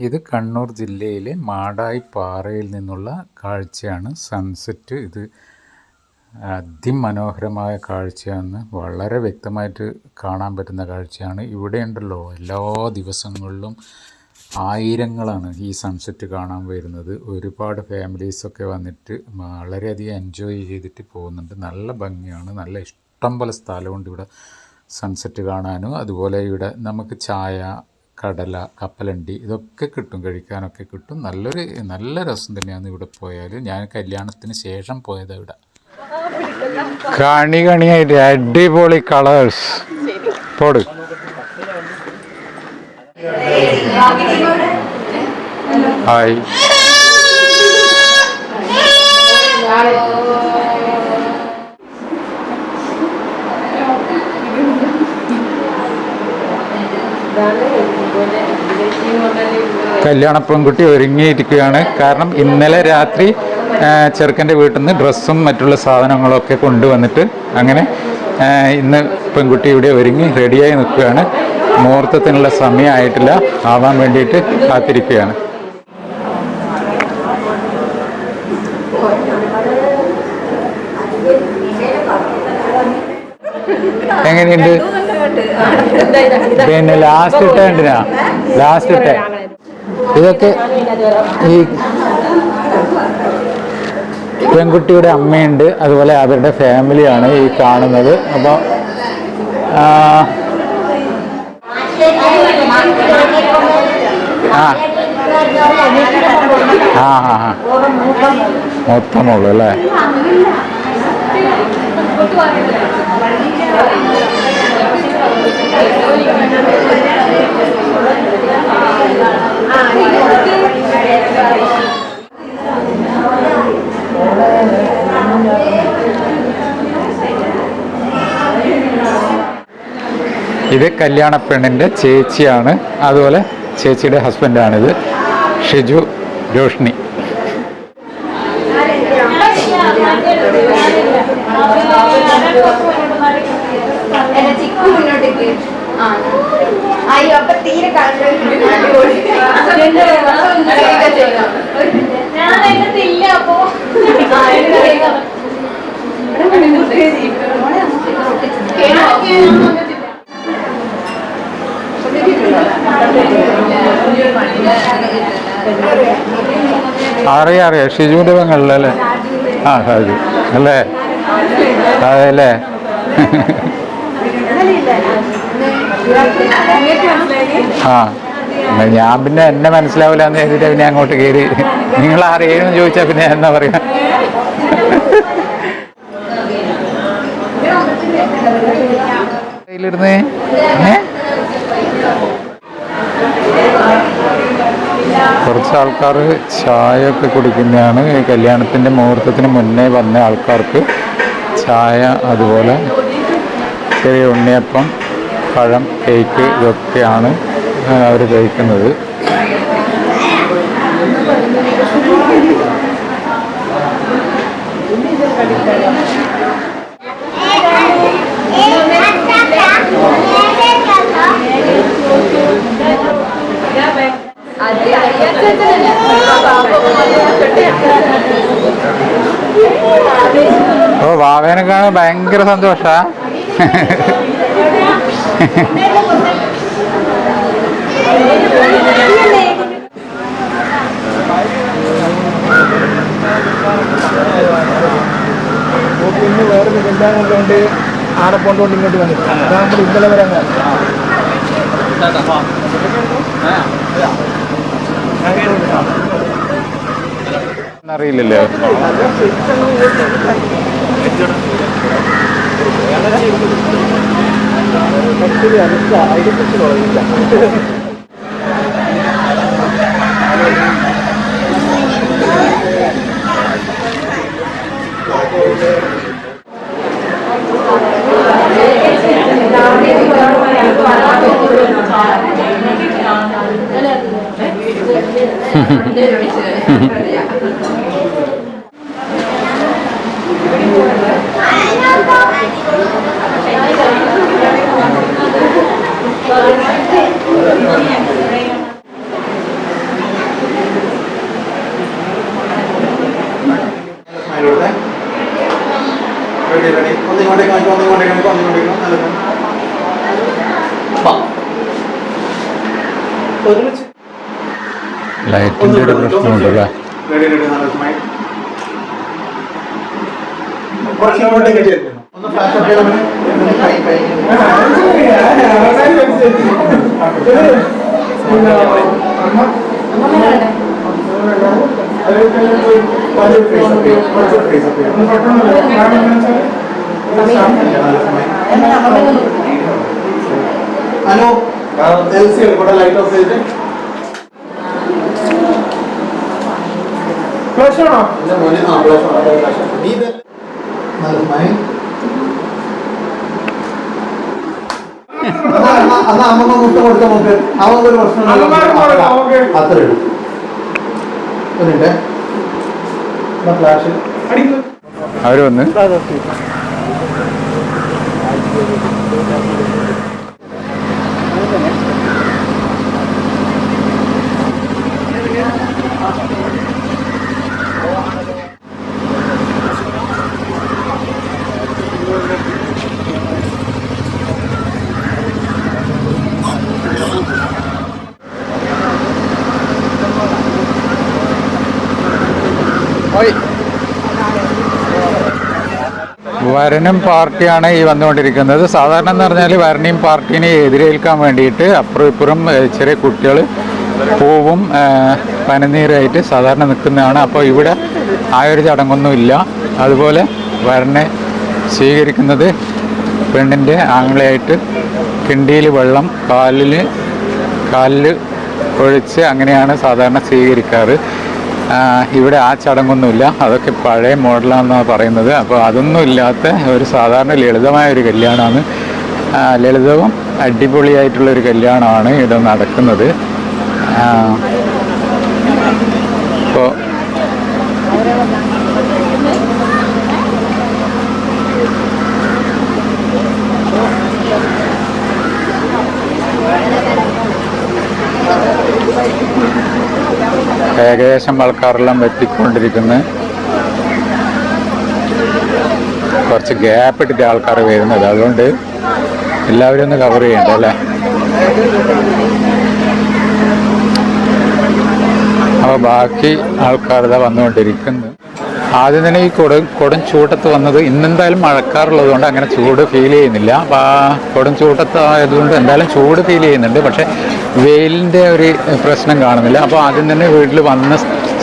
ഇത് കണ്ണൂർ ജില്ലയിലെ മാടായിപ്പാറയിൽ നിന്നുള്ള കാഴ്ചയാണ്. സൺസെറ്റ്. ഇത് അതിമനോഹരമായ കാഴ്ചയാണ്. വളരെ വ്യക്തമായിട്ട് കാണാൻ പറ്റുന്ന കാഴ്ചയാണ്. ഇവിടെയുണ്ടല്ലോ എല്ലാ ദിവസങ്ങളിലും ആയിരങ്ങളാണ് ഈ സൺസെറ്റ് കാണാൻ വരുന്നത്. ഒരുപാട് ഫാമിലീസൊക്കെ വന്നിട്ട് വളരെയധികം എൻജോയ് ചെയ്തിട്ട് പോകുന്നുണ്ട്. നല്ല ഭംഗിയാണ്. നല്ല ഇഷ്ടം പോലെ സ്ഥലമുണ്ട് ഇവിടെ സൺസെറ്റ് കാണാനും. അതുപോലെ ഇവിടെ നമുക്ക് ചായ, കടല, കപ്പലണ്ടി ഇതൊക്കെ കിട്ടും, കഴിക്കാനൊക്കെ കിട്ടും. നല്ല രസം തന്നെയാണ് ഇവിടെ പോയാൽ. ഞാൻ കല്യാണത്തിന് ശേഷം പോയത് ഇവിടെ. കണിയായിട്ട് അടിപൊളി കളേഴ്സ് പോട്. ഹായ്. കല്യാണ പെൺകുട്ടി ഒരുങ്ങിയിരിക്കുകയാണ്. കാരണം ഇന്നലെ രാത്രി ചെറുക്കൻ്റെ വീട്ടിൽ നിന്ന് ഡ്രസ്സും മറ്റുള്ള സാധനങ്ങളൊക്കെ കൊണ്ടുവന്നിട്ട് അങ്ങനെ ഇന്ന് പെൺകുട്ടി ഇവിടെ ഒരുങ്ങി റെഡിയായി നിൽക്കുകയാണ്. മുഹൂർത്തത്തിനുള്ള സമയമായിട്ടില്ല, ആവാൻ വേണ്ടിയിട്ട് കാത്തിരിക്കുകയാണ്. എങ്ങനെയുണ്ട്? പിന്നെ ലാസ്റ്റ് ഇട്ട കണ്ടിനാ? ലാസ്റ്റ് ഇട്ട ഇതൊക്കെ ഈ പെൺകുട്ടിയുടെ അമ്മയുണ്ട്, അതുപോലെ അവരുടെ ഫാമിലിയാണ് ഈ കാണുന്നത്. അപ്പോൾ മൊത്തമുള്ളൂ അല്ലേ? ഇത് കല്യാണ പെണ്ണിൻ്റെ ചേച്ചിയാണ്, അതുപോലെ ചേച്ചിയുടെ ഹസ്ബൻഡാണിത്, ഷിജു രോഷ്ണി. അറിയാം ഷിജുവിൻ്റെ പെങ്ങളല്ലേ? ആ ഷാജു അല്ലേ? അതെല്ലേ? ആ ഞാൻ പിന്നെ എന്നെ മനസ്സിലാവില്ല എന്ന് എഴുതിയിട്ട് പിന്നെ അങ്ങോട്ട് കയറി നിങ്ങൾ അറിയുമെന്ന് ചോദിച്ചാൽ പിന്നെ എന്താ പറയാ? കയ്യിലിരുന്നേ കുറച്ച് ആൾക്കാർ ചായ ഒക്കെ കുടിക്കുന്നതാണ്. കല്യാണത്തിൻ്റെ മുഹൂർത്തത്തിന് മുന്നേ വന്ന ആൾക്കാർക്ക് ചായ, അതുപോലെ ചെറിയ ഉണ്ണിയപ്പം, പഴം, കേക്ക് ഇതൊക്കെയാണ് അവർ കഴിക്കുന്നത്. ഓ വാവേനെ കാണാൻ ഭയങ്കര സന്തോഷാ. പിന്നെ വേറെ എല്ലാം കൊണ്ടുകൊണ്ട് ആടെ കൊണ്ടുകൊണ്ട് ഇങ്ങോട്ട് വന്നിട്ട് നമ്മൾ ഇന്നലെ വരെ അറിയില്ലല്ലോ. അതിനെക്കുറിച്ച് തോന്നില്ല. ലൈറ്റിൻ്റെ ഒരു പ്രശ്നമുണ്ടല്ലേ? ഹലോ ലൈറ്റ് ഓഫ് ചെയ്തിട്ട് ഫ്ലാഷ് ആണോ? അമ്മ മുട്ട കൊടുത്ത നോക്ക് അവന്നൊരു പ്രശ്നം അത്രേ ഉള്ളൂ. ഫ്ലാഷ് അവർ വന്ന് വരനും പാർട്ടിയാണ് ഈ വന്നുകൊണ്ടിരിക്കുന്നത്. സാധാരണ എന്ന് പറഞ്ഞാൽ വരനെയും പാർട്ടീനെ എതിരേൽക്കാൻ വേണ്ടിയിട്ട് അപ്പുറം ഇപ്പുറം ചെറിയ കുട്ടികൾ പൂവും പനിനീരായിട്ട് സാധാരണ നിൽക്കുന്നതാണ്. അപ്പോൾ ഇവിടെ ആ ഒരു ചടങ്ങൊന്നുമില്ല. അതുപോലെ വരനെ സ്വീകരിക്കുന്നത് പെണ്ണിൻ്റെ ആങ്ങളെയായിട്ട് കിണ്ടിയിൽ വെള്ളം കാലിൽ ഒഴിച്ച് അങ്ങനെയാണ് സാധാരണ സ്വീകരിക്കാറ്. ഇവിടെ ആ ചടങ്ങൊന്നുമില്ല. അതൊക്കെ പഴയ മോഡലാണെന്നാണ് പറയുന്നത്. അപ്പോൾ അതൊന്നും ഇല്ലാത്ത ഒരു സാധാരണ ലളിതമായ ഒരു കല്യാണമാണ്. ലളിതവും അടിപൊളിയായിട്ടുള്ളൊരു കല്യാണമാണ് ഇവിടെ നടക്കുന്നത്. അപ്പോൾ ഏകദേശം ആൾക്കാരെല്ലാം എത്തിക്കൊണ്ടിരിക്കുന്നു. കുറച്ച് ഗ്യാപ്പ് ഇട്ടിട്ട് ആൾക്കാർ വരുന്നത്, അതുകൊണ്ട് എല്ലാവരും ഒന്ന് കവർ ചെയ്യണ്ട അല്ലേ. അപ്പോൾ ബാക്കി ആൾക്കാർ ഇതാ വന്നുകൊണ്ടിരിക്കുന്നു. ആദ്യം തന്നെ ഈ കൊടും ചൂട്ടത്ത് വന്നത്, ഇന്നെന്തായാലും മഴക്കാറുള്ളത് കൊണ്ട് അങ്ങനെ ചൂട് ഫീൽ ചെയ്യുന്നില്ല. കൊടും ചൂട്ടത്ത് ആയതുകൊണ്ട് എന്തായാലും ചൂട് ഫീൽ ചെയ്യുന്നുണ്ട്, പക്ഷേ വെയിലിൻ്റെ ഒരു പ്രശ്നം കാണുന്നില്ല. അപ്പോൾ ആദ്യം തന്നെ വീട്ടിൽ വന്ന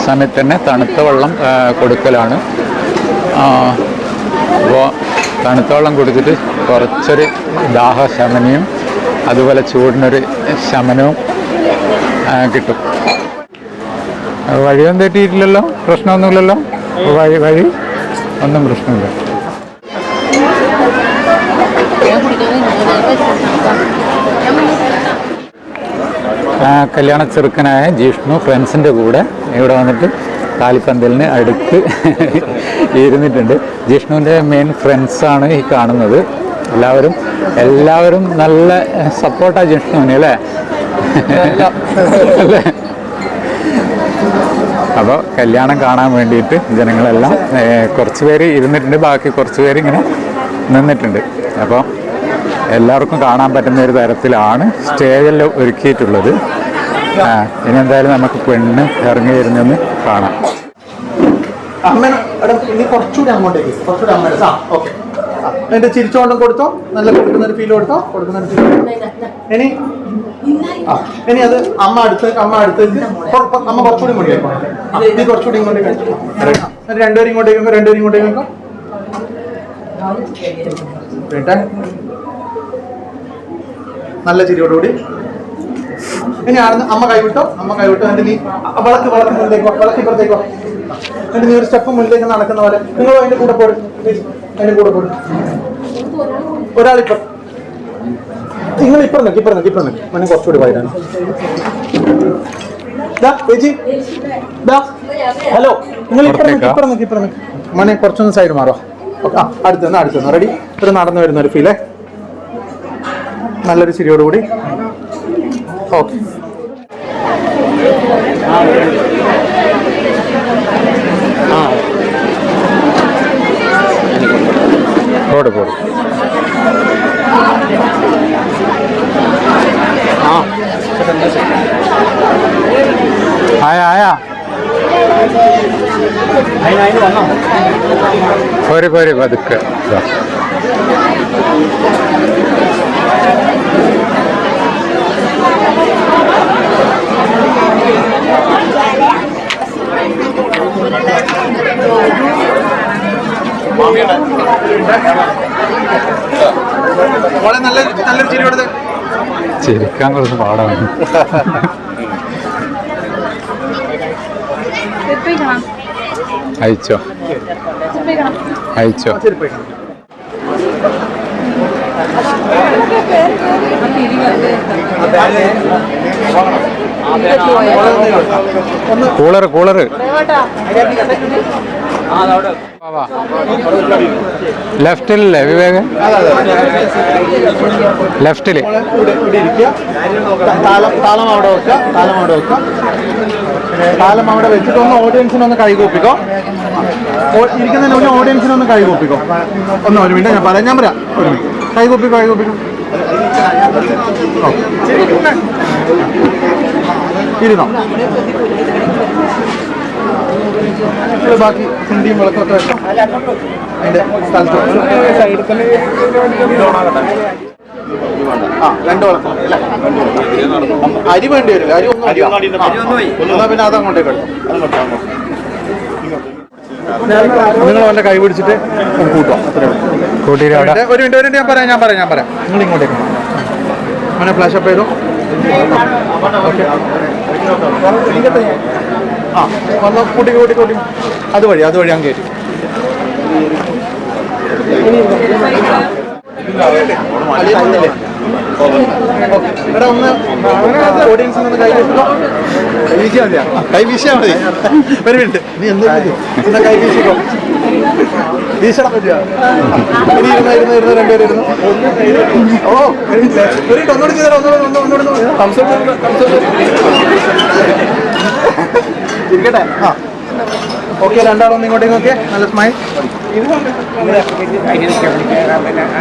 സമയത്ത് തന്നെ തണുത്ത വെള്ളം കൊടുക്കലാണ്. അപ്പോൾ തണുത്ത വെള്ളം കൊടുത്തിട്ട് കുറച്ചൊരു ദാഹശമനയും അതുപോലെ ചൂടിനൊരു ശമനവും കിട്ടും. വഴിയൊന്നും തെറ്റിയിട്ടില്ലല്ലോ, പ്രശ്നമൊന്നുമില്ലല്ലോ. വഴി ഒന്നും പ്രശ്നമില്ല. കല്യാണ ചെറുക്കനായ ജിഷ്ണു ഫ്രണ്ട്സിൻ്റെ കൂടെ ഇവിടെ വന്നിട്ട് കാലിപ്പന്തലിന് അടുത്ത് ഇരുന്നിട്ടുണ്ട്. ജിഷ്ണുവിൻ്റെ മെയിൻ ഫ്രണ്ട്സാണ് ഈ കാണുന്നത്. എല്ലാവരും നല്ല സപ്പോർട്ടാണ് ജിഷ്ണുവിന് അല്ലേ. അപ്പോൾ കല്യാണം കാണാൻ വേണ്ടിയിട്ട് ജനങ്ങളെല്ലാം കുറച്ച് പേര് ഇരുന്നിട്ടുണ്ട്, ബാക്കി കുറച്ച് പേര് ഇങ്ങനെ നിന്നിട്ടുണ്ട്. അപ്പോൾ എല്ലാവർക്കും കാണാൻ പറ്റുന്ന ഒരു തരത്തിലാണ് സ്റ്റേജെല്ലാം ഒരുക്കിയിട്ടുള്ളത്. ഇനി എന്തായാലും നമുക്ക് പെണ്ണ് ഇറങ്ങി വരുന്നെന്ന് കാണാം. നീ കുറച്ചുകൂടി അങ്ങോട്ടേക്ക്, കുറച്ചുകൂടി അമ്മ. ഓക്കെ, എന്റെ ചിരിച്ചോണ്ടും കൊടുത്തോ, നല്ല കൊടുക്കുന്നൊരു ഫീൽ കൊടുത്തോ, കൊടുക്കുന്നൊരു ഫീൽ. ഇനി അത് അമ്മ അടുത്തേക്ക് അമ്മ കുറച്ചുകൂടി മുടിയേക്കോ. നീ കുറച്ചുകൂടി ഇങ്ങോട്ടേക്ക് രണ്ടുപേരും ഇങ്ങോട്ടേക്കോ. നല്ല ചിരിയോടുകൂടി ഇനി അമ്മ കൈവിട്ടോ. എന്നിട്ട് നീ വിളക്ക് ഇപ്പുറത്തേക്കോ. എന്നിട്ട് നീ ഒരു സ്റ്റെപ്പ് മുന്നിലേക്ക് നടക്കുന്ന പോലെ നിങ്ങൾ അതിന്റെ കൂടെ പോടും. ഒരാളിപ്പോ നിങ്ങൾ ഇപ്പുറം നിൽക്കും മനെ കുറച്ചുകൂടി വൈകാണ്. ചേച്ചി ഹലോ, നിങ്ങൾ ഇപ്പുറം നിൽക്കും മനെ കുറച്ചൊന്ന് സൈഡ് മാറോ. ഓക്കെ, അടുത്തുനിന്ന് റെഡി. ഒരു നടന്നു വരുന്ന ഒരു ഫീലേ, നല്ലൊരു ചിരിയോടുകൂടി. ഓക്കെ, പോട് ആയാ പോരെ പതുക്കെ. നല്ലൊരു ചിരി കൊടുത്ത് ചിരിക്കാൻ കുറച്ച് പാടാണ്. അയച്ചോ കൂളർ ലെഫ്റ്റിലല്ലേ വിവേക്? ലെഫ്റ്റില് താളം അവിടെ വെക്കുക. താളം അവിടെ വെച്ചിട്ട് ഒന്ന് ഓഡിയൻസിനൊന്ന് കൈകൂപ്പിക്കോ. ഇരിക്കുന്നതിന് മുന്നേ ഓഡിയൻസിനൊന്ന് കൈകൂപ്പിക്കോ. ഒരു മിനിറ്റ് ഞാൻ പറയാം. ഒരു മിനിറ്റ് കൈകൂപ്പിക്കോ. ഇരുന്നോ. ബാക്കി ഹിന്ദിയും വിളക്കൊക്കെ വെക്കാം അതിന്റെ സ്ഥലത്ത്. രണ്ട് വിളക്കം അല്ലേ? അരി വേണ്ടി വരില്ല. അരി ഒന്നും എന്നാ പിന്നെ അതങ്ങോട്ടേക്ക് എടുക്കും. നിങ്ങൾ അവന്റെ കൈ പിടിച്ചിട്ട് കൂട്ടുവാ. ഒരു മിനിറ്റ് ഞാൻ പറയാം. നിങ്ങൾ ഇങ്ങോട്ടേക്ക് അവനെ ഫ്ലാഷ് അപ്പ് ചെയ്തോ. ഓക്കെ വന്നോ. കൂട്ടി അതുവഴി അങ്ങ് കയറ്റി. ഇവിടെ ഒന്ന് ഓഡിയൻസിൽ നിന്ന് കൈ വീശിയാ മതി. ഒരു മിനിറ്റ് നീ എന്താ കൈ വീശിക്കോ. വീശണം പറ്റുക. ഇനി ഇരുന്ന് രണ്ടുപേരും ഇരുന്നു. ഓ ഒരു മിനിറ്റ് ഒന്നുകൂടി ചെയ്താൽ ഒന്നുകൂടി ഇരിക്കട്ടെ. ഓക്കെ രണ്ടാളൊന്നും ഇങ്ങോട്ടേക്ക് നോക്കിയേ. നല്ല സ്മൈൽ.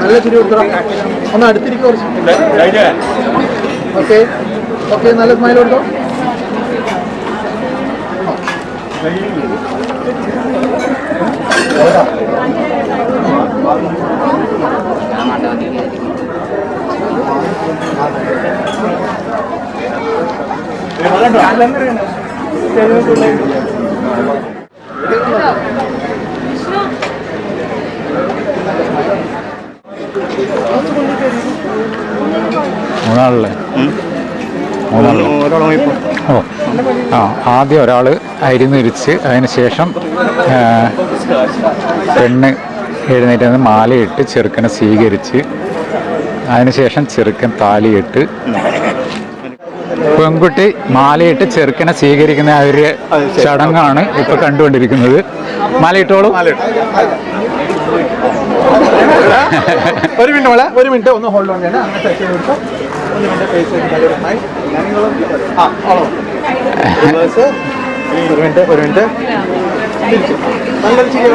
നല്ല ചിരി കൊടുത്തോ. ഒന്ന് അടുത്തിരിക്കും കുറച്ച്. ഓക്കെ നല്ല സ്മൈൽ കൊടുത്തോ. മൂന്നാളല്ലേ? ഓ ആദ്യം ഒരാൾ അരിഞ്ഞിരിച്ച് അതിന് ശേഷം പെണ്ണ് എഴുന്നേറ്റ് മാലയിട്ട് ചെറുക്കനെ സ്വീകരിച്ച് അതിനുശേഷം ചെറുക്കൻ താലിയിട്ട് പെൺകുട്ടി മാലയിട്ട് ചെറുക്കനെ സ്വീകരിക്കുന്ന ആ ഒരു ചടങ്ങാണ് ഇപ്പൊ കണ്ടുകൊണ്ടിരിക്കുന്നത്. മാലയിട്ടോളൂ. ഒരു മിനിറ്റ് ഒന്ന് ഹോൾഡ് ഓൺ ചെയ്യണം. അങ്ങനെ ടച്ച് ചെയ്ത് കൊടുത്തോ. ഒരു മിനിറ്റ് നല്ലൊരു ചിരി.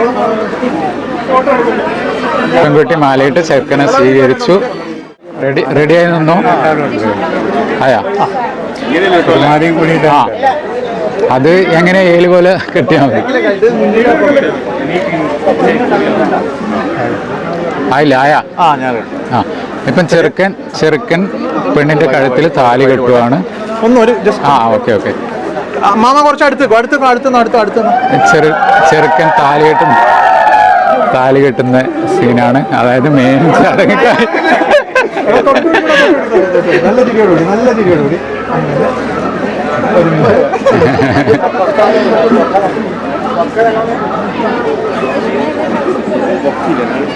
പെൺകുട്ടി മാലയിട്ട് ചെറുക്കനെ സ്വീകരിച്ചു. റെഡിയായി നിന്നോ? അയാ അത് എങ്ങനെ ഏല് പോലെ കെട്ടിയാൽ മതി. ആയില്ല ആയാ. ഇപ്പം ചെറുക്കൻ പെണ്ണിന്റെ കഴുത്തിൽ താലി കെട്ടുവാണ്. ഓക്കെ മാമ കുറച്ച് അടുത്ത് ചെറുക്കൻ താലി കെട്ടുന്ന സീനാണ്. അതായത് മെയിൻ ചടങ്ങ്. നല്ല ചിരിയോടുകൂടി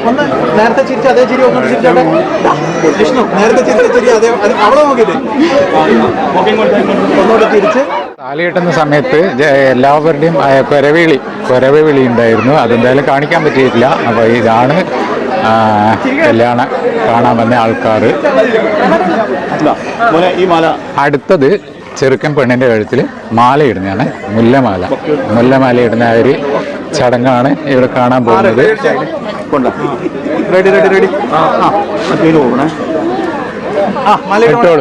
ഒന്ന് നേരത്തെ ചിരിച്ച അതേ ചിരി ഒന്നുകൂടി ചിരിച്ചോട്ടെ. വിഷ്ണു നേരത്തെ ചിരിച്ച ചിരി അതേ അവളെ നോക്കിയില്ലേ? ഒന്നുകൂടി ചിരിച്ച്. താലി കെട്ടുന്ന സമയത്ത് എല്ലാവരുടെയും കുരവ വിളി ഉണ്ടായിരുന്നു. അതെന്തായാലും കാണിക്കാൻ പറ്റിയിട്ടില്ല. അപ്പോൾ ഇതാണ് കല്യാണം കാണാൻ വന്ന ആൾക്കാർ. അടുത്തത് ചെറുക്കൻ പെണ്ണിന്റെ കഴുത്തിൽ മാല ഇടുന്നതാണ്. മുല്ലമാല ഇടുന്ന ആ ഒരു ചടങ്ങാണ് ഇവിടെ കാണാൻ പോകുന്നത്.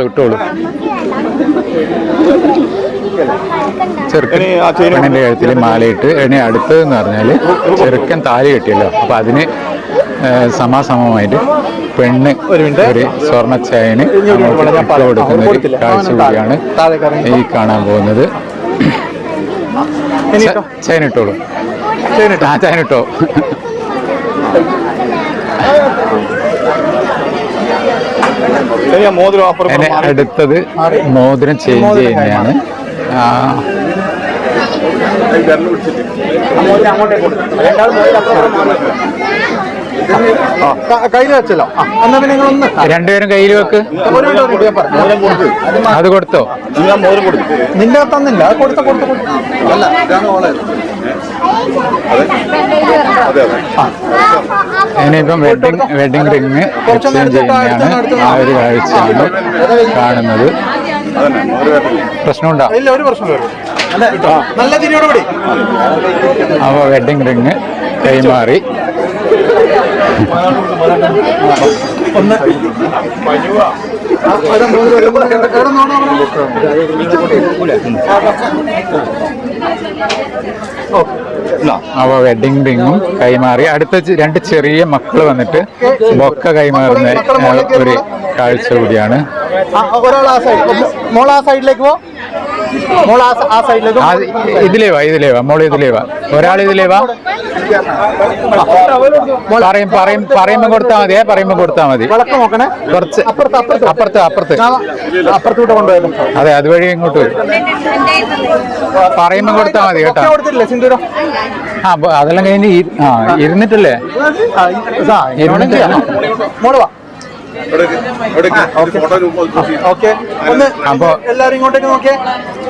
ഇട്ടോളൂ. ചെറുക്കൻ പെണ്ണിന്റെ കഴുത്തിൽ മാലയിട്ട് ഇനി അടുത്തതെന്ന് പറഞ്ഞാൽ ചെറുക്കൻ താലി കെട്ടിയല്ലോ. അപ്പൊ അതിന് സമാസമമായിട്ട് പെണ്ണ് ഒരു സ്വർണ്ണ ചൈന് കൊടുക്കുന്ന ഒരു കാഴ്ച കൂടിയാണ് ഈ കാണാൻ പോകുന്നത്. ചൈനിട്ടോളൂ. ചൈനിട്ടോ. അടുത്തത് മോതിരം ചേഞ്ച് ചെയ്യുന്നതാണ്. കയ്യിൽ വെച്ചല്ലോ. എന്നാ പിന്നെ നിങ്ങൾ ഒന്ന് രണ്ടുപേരും കയ്യിൽ വെക്ക്. അത് കൊടുത്തോ? നിന്റെ തന്നില്ല, അത് കൊടുത്ത അല്ല, ഇതാണ് ഓളെ. ഇനിയിപ്പം വെഡിങ് റിങ് എക്സ്ചേഞ്ച് ചെയ്യുന്നതാണ് ആ ഒരു കാഴ്ചയാണ് കാണുന്നത്. പ്രശ്നമുണ്ടോ? ഇല്ല, ഒരു പ്രശ്നമില്ല. നല്ല തിരിയോടുകൂടി അപ്പോൾ വെഡിങ് റിങ് കൈമാറി. ഒന്ന് അപ്പോൾ വെഡിങ് റിങ്ങും കൈമാറി. അടുത്ത രണ്ട് ചെറിയ മക്കൾ വന്നിട്ട് ബൊക്ക കൈമാറുന്ന ഒരു കാഴ്ച കൂടിയാണ്. ഒരാൾ ആ സൈഡ്, മോൾ ആ സൈഡിലേക്ക് പോ. മോൾ ആ സൈഡിലേക്ക്. ഇതിലേ വാ മോള് ഇതിലേ വാ. ഒരാൾ ഇതിലേ വാ. പറയുമ്പോ കൊടുത്താ മതി. വിളക്ക് നോക്കണേ. കുറച്ച് അപ്പുറത്ത് കൊണ്ടുപോയത്. അതെ, അതുവഴി ഇങ്ങോട്ട് വരും. പറയുമ്പോ കൊടുത്താ മതി കേട്ടോ. കൊടുത്തില്ലേ സിന്ദൂരം? ആ, അതെല്ലാം കഴിഞ്ഞ് ഇരുന്നിട്ടില്ലേ? മോള് വാ. ഓക്കെ, ഒന്ന് അപ്പൊ എല്ലാരും ഇങ്ങോട്ടേക്ക് നോക്കിയേ.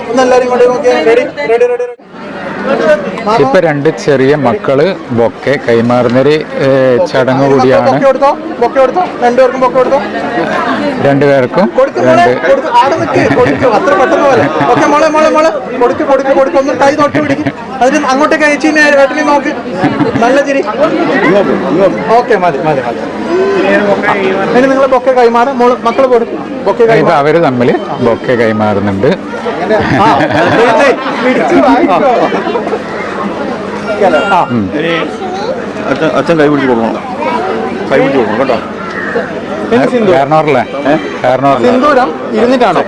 ഒന്ന് എല്ലാരും ഇങ്ങോട്ടേക്ക് നോക്കിയേ. Ready ready ready. ഇപ്പൊ രണ്ട് ചെറിയ മക്കള് ബൊക്കെ കൈമാറുന്നൊരു ചടങ്ങ് കൂടിയാണ്. രണ്ടുപേർക്കും ബൊക്കെ കൊടുത്തോ. രണ്ടുപേർക്കും അത്ര പെട്ടെന്ന് പോലെ. ഓക്കെ, മോളെ മോളെ മോളെ കൊടുക്കും. ഒന്ന് കൈ തൊട്ട് പിടിക്കും. അതിന് അങ്ങോട്ടേക്ക് അയച്ചിനെ ഏട്ടനെ നോക്ക്. നല്ല ചിരി. ഓക്കെ, മതി മതി മതി. ഇനി നിങ്ങൾ ബൊക്കെ കൈമാറും. മക്കള് കൊടുക്കും ബൊക്കെ. ഇപ്പൊ അവര് തമ്മിൽ ബൊക്കെ കൈമാറുന്നുണ്ട്. അച്ഛൻ കൈ പിടിച്ച് കൊടുക്കണം. കേട്ടോ. സിന്ദൂരം ഇരുന്നിട്ടാണോ?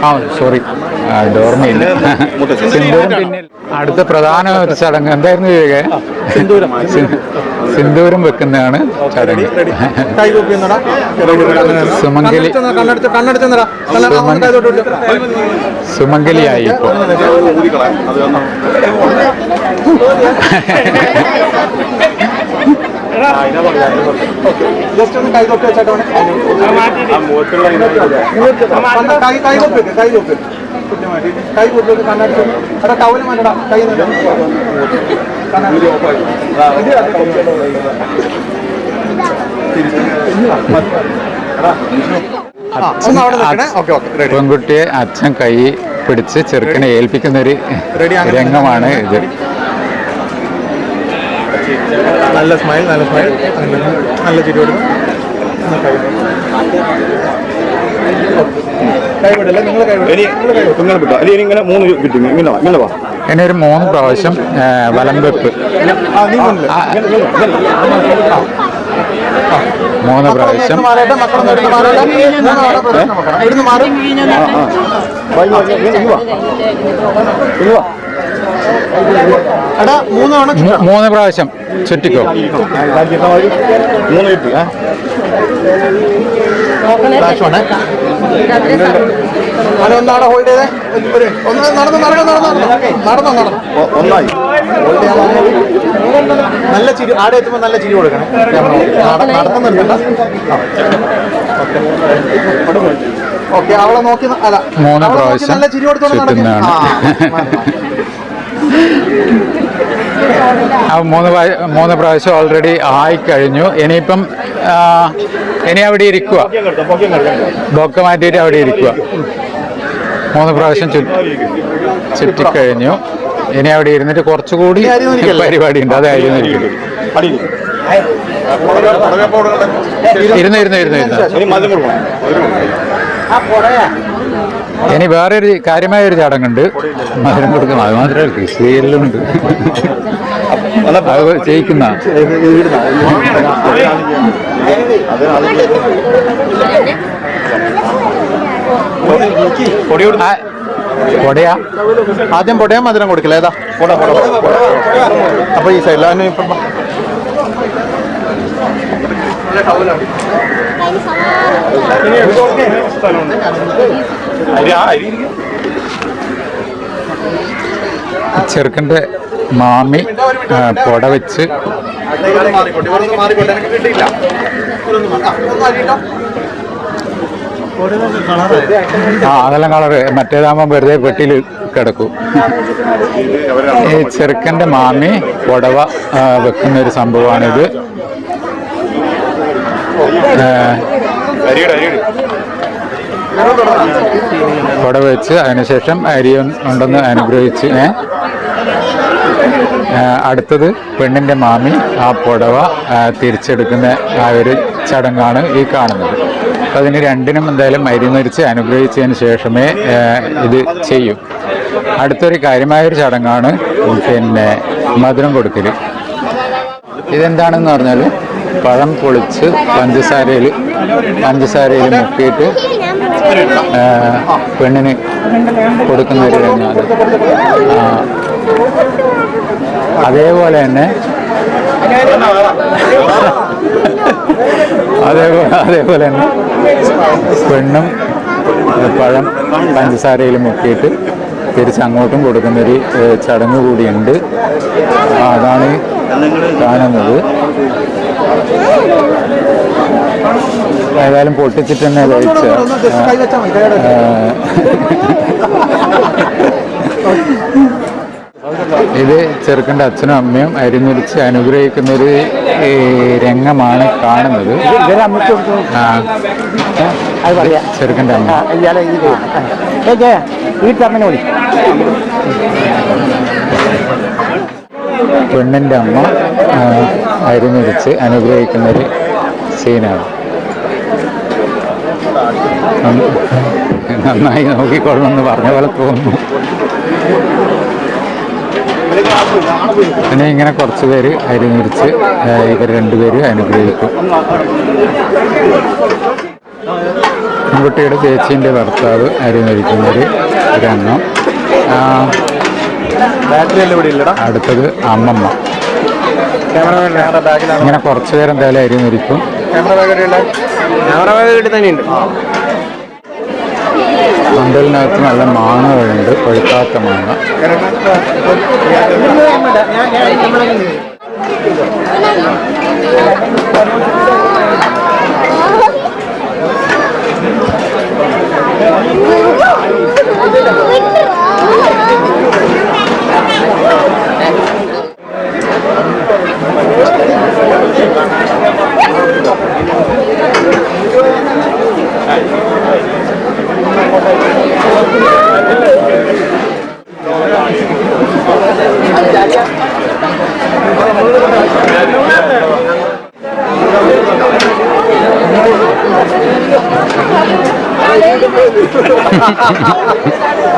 ആ, സോറി, ഓർമ്മയില്ല. സിന്ദൂരം പിന്നിൽ. അടുത്ത പ്രധാന ഒരു ചടങ്ങ് എന്തായിരുന്നു? സിന്ദൂരം വെക്കുന്നതാണ് ചടങ്ങ്. സുമംഗലിയായി ഇപ്പോ. ജസ്റ്റ് ഒന്ന് കൈ തൊട്ട് വെച്ചാട്ടോ. കൈ കൊടുത്ത് കണ്ണടിച്ചു. എടാ ടവല് മാറ്റടാ. കൈ പെൺകുട്ടിയെ അച്ഛൻ കൈ പിടിച്ച് ചെറുക്കനെ ഏൽപ്പിക്കുന്ന ഒരു രംഗമാണ് ഇത്. നല്ല സ്മൈൽ, നല്ല സ്മൈൽ, നല്ല ചിരി കൊടുക്കും. കൈവിടല്ലേ, നിങ്ങൾ ഇങ്ങനെ 3 കിട്ടി. ഇങ്ങനെ വാ. ഇനി ഒരു 3 പ്രാവശ്യം വലം വെപ്പ്. 3 പ്രാവശ്യം. എടാ 3 പ്രാവശ്യം ചുറ്റിക്കോ. 3 കിട്ടി. ഒന്നാടെ ഹോൾഡ് ചെയ്തേ. ഒന്ന് നടന്നോ. ഒന്നായി. നല്ല ചിരി. ആടെ എത്തുമ്പോൾ നല്ല ചിരി കൊടുക്കണം. നടക്കുന്നുണ്ട്. ഓക്കെ, അവളെ നോക്കി. അല്ല, 3 പ്രാവശ്യം നല്ല ചിരി കൊടുത്തോണ്ട് ചുറ്റുന്നതാണ്. 3 പ്രാവശ്യം ഓൾറെഡി ആയിക്കഴിഞ്ഞു. ഇനിയിപ്പം ഇനി അവിടെ ഇരിക്കുക. ബൊക്കെ മാറ്റിയിട്ട് അവിടെ ഇരിക്കുക. 3 പ്രാവശ്യം ചുറ്റിക്കഴിഞ്ഞു. ഇനി അവിടെ ഇരുന്നിട്ട് കുറച്ചുകൂടി പരിപാടി ഉണ്ട്. അതായിരുന്നു ഇനി വേറൊരു കാര്യമായ ഒരു ചടങ്ങുണ്ട്. മധുരം കൊടുക്കും. അത് മാത്രമല്ല സീരിയലുണ്ട്. അത് ചെയ്യിക്കുന്ന പൊടയാ. ആദ്യം പൊടയാ മധുരം കൊടുക്കില്ല. ഏതാ അപ്പൊ ഈ സൈഡിൽ ഇപ്പം ചെറുക്കൻ്റെ മാമി പൊട വെച്ച് മാറിക്കോട്ടെ, ഇവരൊന്ന് മാറിക്കോട്ടെ, എനിക്ക് കിട്ടിയില്ല. ഒന്ന് അടിയിട്ടോ. അതെല്ലാം കളറ് മറ്റേതാകുമ്പോൾ വെറുതെ പെട്ടിയിൽ കിടക്കും. ഈ ചെറുക്കൻ്റെ മാമി പുടവ വെക്കുന്ന ഒരു സംഭവമാണിത്. പുടവ വെച്ച് അതിനുശേഷം അരി ഉണ്ടെന്ന് അനുഗ്രഹിച്ച് അടുത്തത് പെണ്ണിൻ്റെ മാമി ആ പുടവ തിരിച്ചെടുക്കുന്ന ആ ഒരു ചടങ്ങാണ് ഈ കാണുന്നത്. അപ്പം അതിന് രണ്ടിനും എന്തായാലും അരിമരിച്ച് അനുഗ്രഹിച്ചതിന് ശേഷമേ ഇത് ചെയ്യൂ. അടുത്തൊരു കാര്യമായൊരു ചടങ്ങാണ് പിന്നെ മധുരം കൊടുക്കൽ. ഇതെന്താണെന്ന് പറഞ്ഞാൽ പഴം പൊളിച്ച് പഞ്ചസാരയിൽ മുക്കിയിട്ട് പെണ്ണിന് കൊടുക്കുന്ന ഒരു രംഗമാണ്. അതേപോലെ തന്നെ പെണ്ണും പഴം പഞ്ചസാരയിൽ മുക്കിയിട്ട് തിരിച്ചങ്ങോട്ടും കൊടുക്കുന്നൊരു ചടങ്ങ് കൂടിയുണ്ട്. അതാണ് കാണുന്നത്. ഏതായാലും പൊട്ടിച്ചിട്ട് തന്നെ കഴിച്ച ഇത് ചെറുക്കൻ്റെ അച്ഛനും അമ്മയും അരിഞ്ഞുരിച്ച് അനുഗ്രഹിക്കുന്നൊരു രംഗമാണ് കാണുന്നത്. ചെറുക്കൻ്റെ അമ്മ പെണ്ണിൻ്റെ അമ്മ അരിഞ്ഞുരിച്ച് അനുഗ്രഹിക്കുന്നൊരു സീനാണ്. നന്നായി നോക്കിക്കൊള്ളണമെന്ന് പറഞ്ഞ പോലെ തോന്നുന്നു. പിന്നെ ഇങ്ങനെ കുറച്ച് പേര് അരിഞ്ഞുരിച്ച് ഇവർ രണ്ടുപേരും അനുഗ്രഹിക്കും. പെൺകുട്ടിയുടെ ചേച്ചീൻ്റെ ഭർത്താവ് അരിഞ്ഞൊരിക്കുന്നൊരു രംഗം. അടുത്തത് അമ്മമ്മ. ഇങ്ങനെ കുറച്ച് പേരെന്തായാലും അരിഞ്ഞൊരിക്കും. പന്തലിനകത്ത് നല്ല മാങ്ങകളുണ്ട്, പഴുക്കാത്ത മാങ്ങ.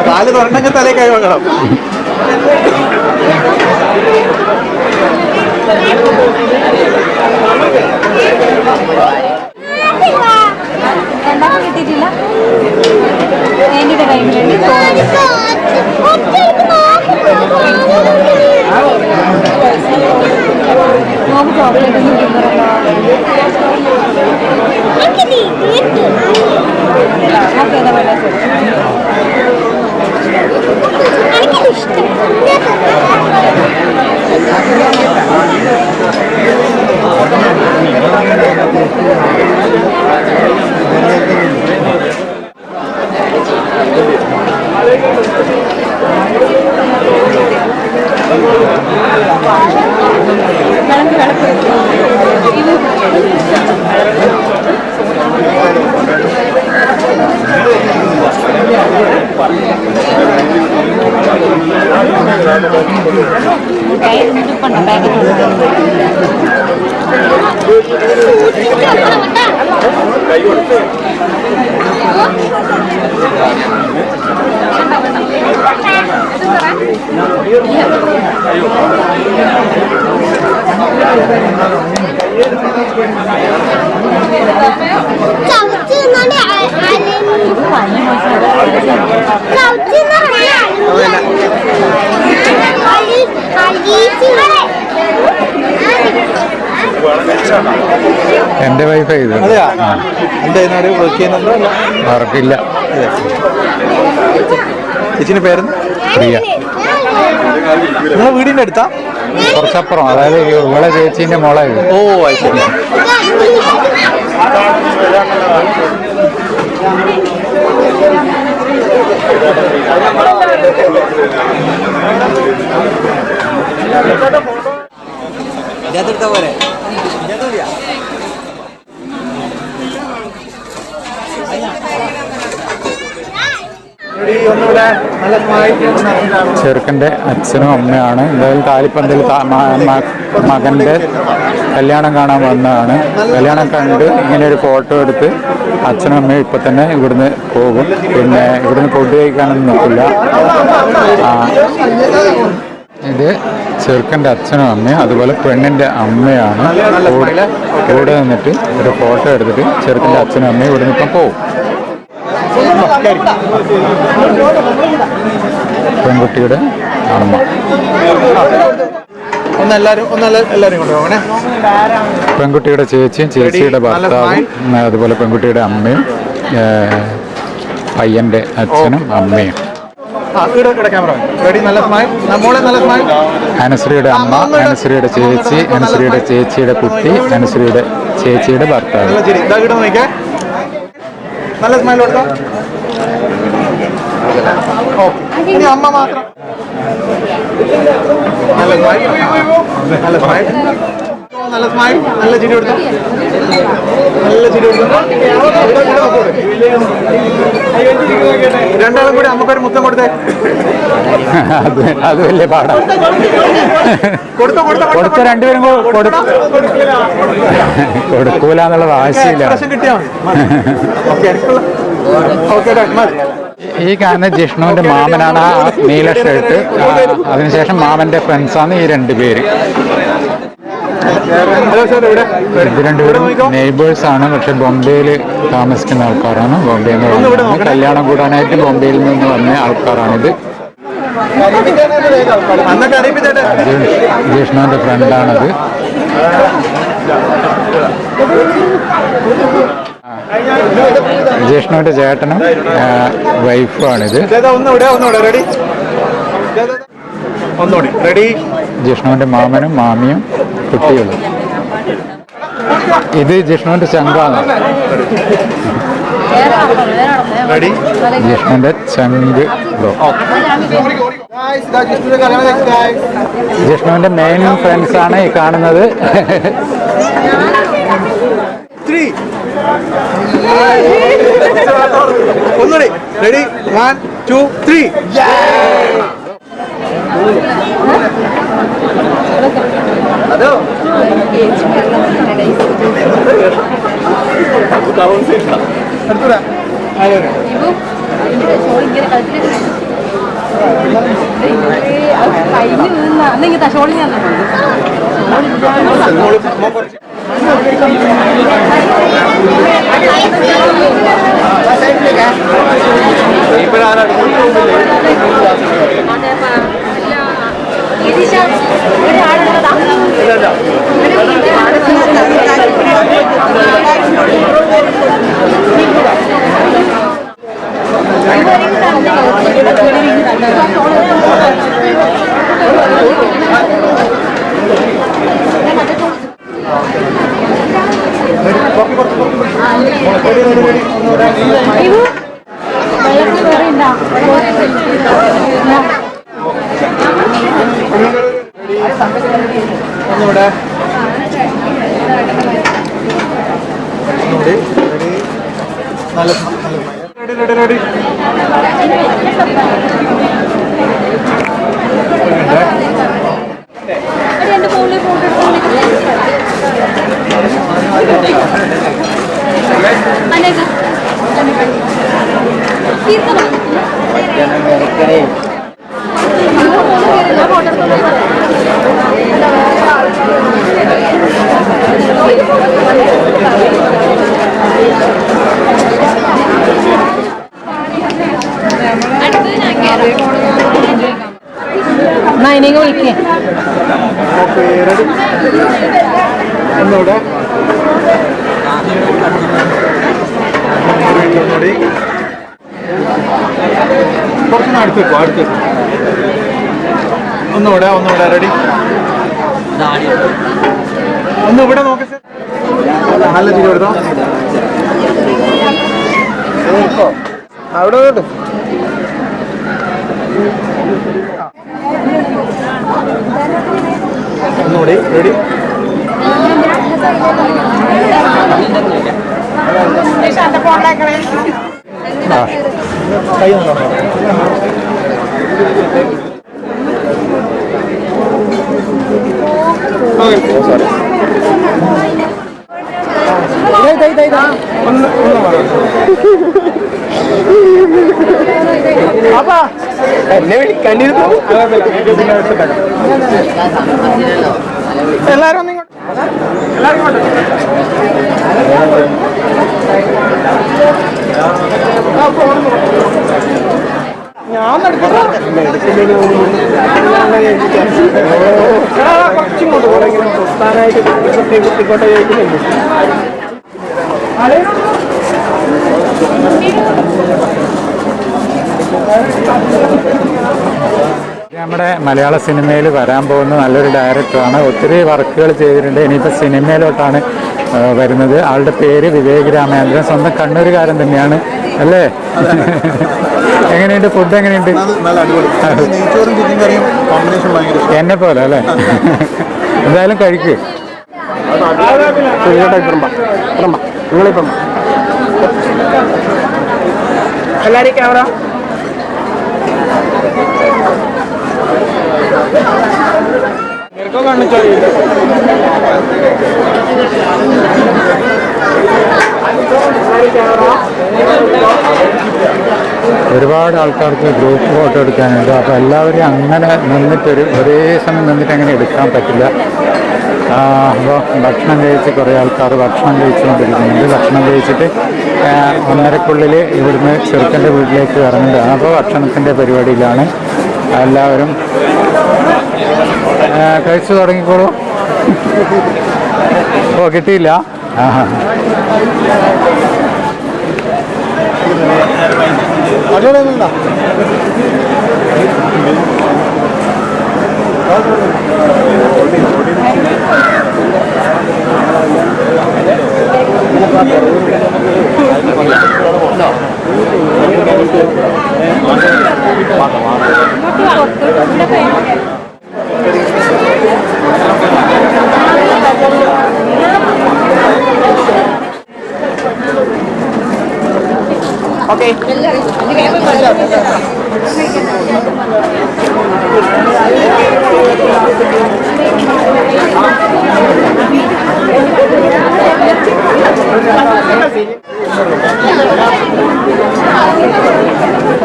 കാല് തുറന്നെങ്കിൽ തലേ കൈ വെക്കണം. കിട്ടിയിട്ടില്ല എൻ്റെ കയ്യിൽ ചോക്ലേറ്റ് ഒന്നും കിട്ടുന്നല്ലോ. ഓക്കെ എന്താ പറയുക, എൻ്റെ വൈഫ് ഇത് വർക്കില്ല. ചേച്ചിന്റെ പേരെന്ന് പ്രിയ. നിങ്ങളെ വീടിന്റെ അടുത്താ? കുറച്ചപ്പുറം, അതായത് ഇവളെ ചേച്ചീൻ്റെ മോളെ ഇത്. ഓ അത് ശരി. ഒന്നുകൂടെ നല്ല സ്മൈൽ. ചെറുക്കൻ്റെ അച്ഛനും അമ്മയാണ്. എന്തായാലും കാലിപ്പന്തൽ മകൻ്റെ കല്യാണം കാണാൻ വന്നതാണ്. കല്യാണം കണ്ട് ഇങ്ങനെ ഒരു ഫോട്ടോ എടുത്ത് അച്ഛനും അമ്മയും ഇപ്പം തന്നെ ഇവിടുന്ന് പോകും. പിന്നെ ഇവിടുന്ന് ഫുഡ് കഴിക്കാനൊന്നും നിൽക്കില്ല. ഇത് ചെറുക്കൻ്റെ അച്ഛനും അമ്മയും അതുപോലെ പെണ്ണിൻ്റെ അമ്മയാണ്. കൂടെ നിന്നിട്ട് ഒരു ഫോട്ടോ എടുത്തിട്ട് ചെറുക്കൻ്റെ അച്ഛനും അമ്മയും ഇവിടുന്ന് ഇപ്പം പോകും. പെൺകുട്ടിയുടെ അമ്മ. എല്ലാവരും കൊണ്ടുപോകണേ. പെൺകുട്ടിയുടെ ചേച്ചിയും ചേച്ചിയുടെ ഭർത്താവും അതുപോലെ പെൺകുട്ടിയുടെ അമ്മയും പയ്യന്റെ അച്ഛനും അമ്മയും. അനുശ്രീയുടെ അമ്മ, അനുശ്രീയുടെ ചേച്ചി, അനുശ്രീയുടെ ചേച്ചിയുടെ കുട്ടി, അനുശ്രീയുടെ ചേച്ചിയുടെ ഭർത്താവ്. നല്ല സ്മൈൽ കൊടുക്കാം. ഇനി അമ്മ മാത്രം. നല്ല സ്മൈൽ, നല്ല സ്മൈൽ, നല്ല സ്മൈൽ, നല്ല ചിരി കൊടുത്തു, നല്ല ചിരി കൊടുത്തു. രണ്ടാളും കൂടി അമ്മക്കൊരു മുത്തം കൊടുത്തേ. അത് വലിയ പാടാണ്. കൊടുത്ത രണ്ടുപേരും കൊടുക്കൂല എന്നുള്ള വാശിയില്ല. ഈ കാണുന്ന ജിഷ്ണുവിന്റെ മാമനാണ് ആ നീല ഷർട്ട്. അതിനുശേഷം മാമന്റെ ഫ്രണ്ട്സാണ് ഈ രണ്ടുപേര്. ഇത് രണ്ടുപേരും നെയ്ബേഴ്സ് ആണ്, പക്ഷെ ബോംബെയിൽ താമസിക്കുന്ന ആൾക്കാരാണ്. ബോംബെയിൽ നിന്ന് കല്യാണം കൂടാനായിട്ട് ബോംബെയിൽ നിന്ന് വന്ന ആൾക്കാരാണിത്. ജിഷ്ണുവിന്റെ ഫ്രണ്ടാണത്. ജിഷ്ണുവിന്റെ ചേട്ടനും വൈഫാണിത്. ജിഷ്ണുവിന്റെ മാമനും മാമിയും കുട്ടികളും. ഇത് ജിഷ്ണുവിന്റെ ചങ്കാണ്. ജിഷ്ണുവിന്റെ ചങ്ക്. ജിഷ്ണുവിന്റെ മെയിൻ ഫ്രണ്ട്സ് ആണ് ഈ കാണുന്നത്. ഒന്നുകൂടി റെഡി, 1 2 3. അതോ ഒന്നുകൂടെ നല്ല റെഡി. വിളിക്കേ. Okay ready. ഒന്നുകൂടെ കുറച്ചൊന്ന് അടുത്ത് വെക്കോ, അടുത്ത്. ഒന്നുകൂടെ റെഡി. ഒന്ന് ഇവിടെ നോക്കി നല്ല ചിരി കൊടുത്തോ. അവിടെ ഒന്നുകൂടി റെഡി. കൈ നോക്കാം. എന്നെ വിളിക്കണ്ടിരുന്നു. എല്ലാരും ഒന്നും ഇങ്ങോട്ട്, എല്ലാരും ഇങ്ങോട്ട്. ഞാൻ കുറച്ചിങ്ങോട്ട് പോലെ ഇങ്ങനെ പ്രസ്ഥാനമായിട്ട് കുത്തിക്കോട്ടെ ചോദിക്കുന്നുണ്ട്. നമ്മുടെ മലയാള സിനിമയിൽ വരാൻ പോകുന്ന നല്ലൊരു ഡയറക്ടറാണ്. ഒത്തിരി വർക്കുകൾ ചെയ്തിട്ടുണ്ട്. ഇനിയിപ്പോൾ സിനിമയിലോട്ടാണ് വരുന്നത്. ആളുടെ പേര് വിവേക് രാമേന്ദ്രൻ. സ്വന്തം കണ്ണൂരുകാരൻ തന്നെയാണ് അല്ലേ? എങ്ങനെയുണ്ട്? ഫുഡ് എങ്ങനെയുണ്ട്? എന്നെ പോലെ അല്ലേ? എന്തായാലും കഴിക്ക്. എല്ലാരും ക്യാമറ കാണിച്ചോ. ഒരുപാട് ആൾക്കാർക്ക് ഗ്രൂപ്പ് ഫോട്ടോ എടുക്കാനുണ്ട്. അപ്പോൾ എല്ലാവരും അങ്ങനെ നിന്നിട്ടൊരു ഒരേ സമയം നിന്നിട്ട് അങ്ങനെ എടുക്കാൻ പറ്റില്ല. അപ്പോൾ ഭക്ഷണം കഴിച്ച് കുറേ ആൾക്കാർ ഭക്ഷണം കഴിച്ചുകൊണ്ടിരിക്കുന്നുണ്ട്. ഭക്ഷണം കഴിച്ചിട്ട് 1:30ക്കുള്ളിൽ ഇവിടുന്ന് ചെറുക്കൻ്റെ വീട്ടിലേക്ക് ഇറങ്ങേണ്ടതാണ്. അപ്പോൾ ഭക്ഷണത്തിൻ്റെ പരിപാടിയിലാണ് എല്ലാവരും. കഴിച്ചു തുടങ്ങിക്കോളൂ. ഓ, കിട്ടിയില്ല. അതോടൊന്നുമില്ല. ഓക്കെ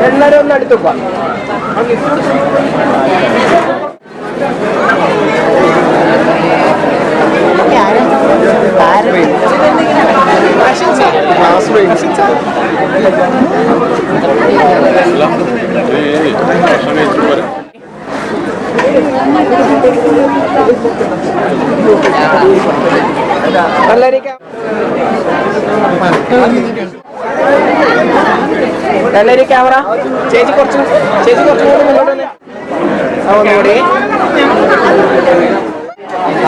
എല്ലാരും ഒന്ന് അടുത്ത് പോവാം. എല്ലാവരും ക്യാമറ. ചേച്ചി കുറച്ചും കൂടി മുന്നോട്ട് വന്നേ. ഒന്നുകൂടി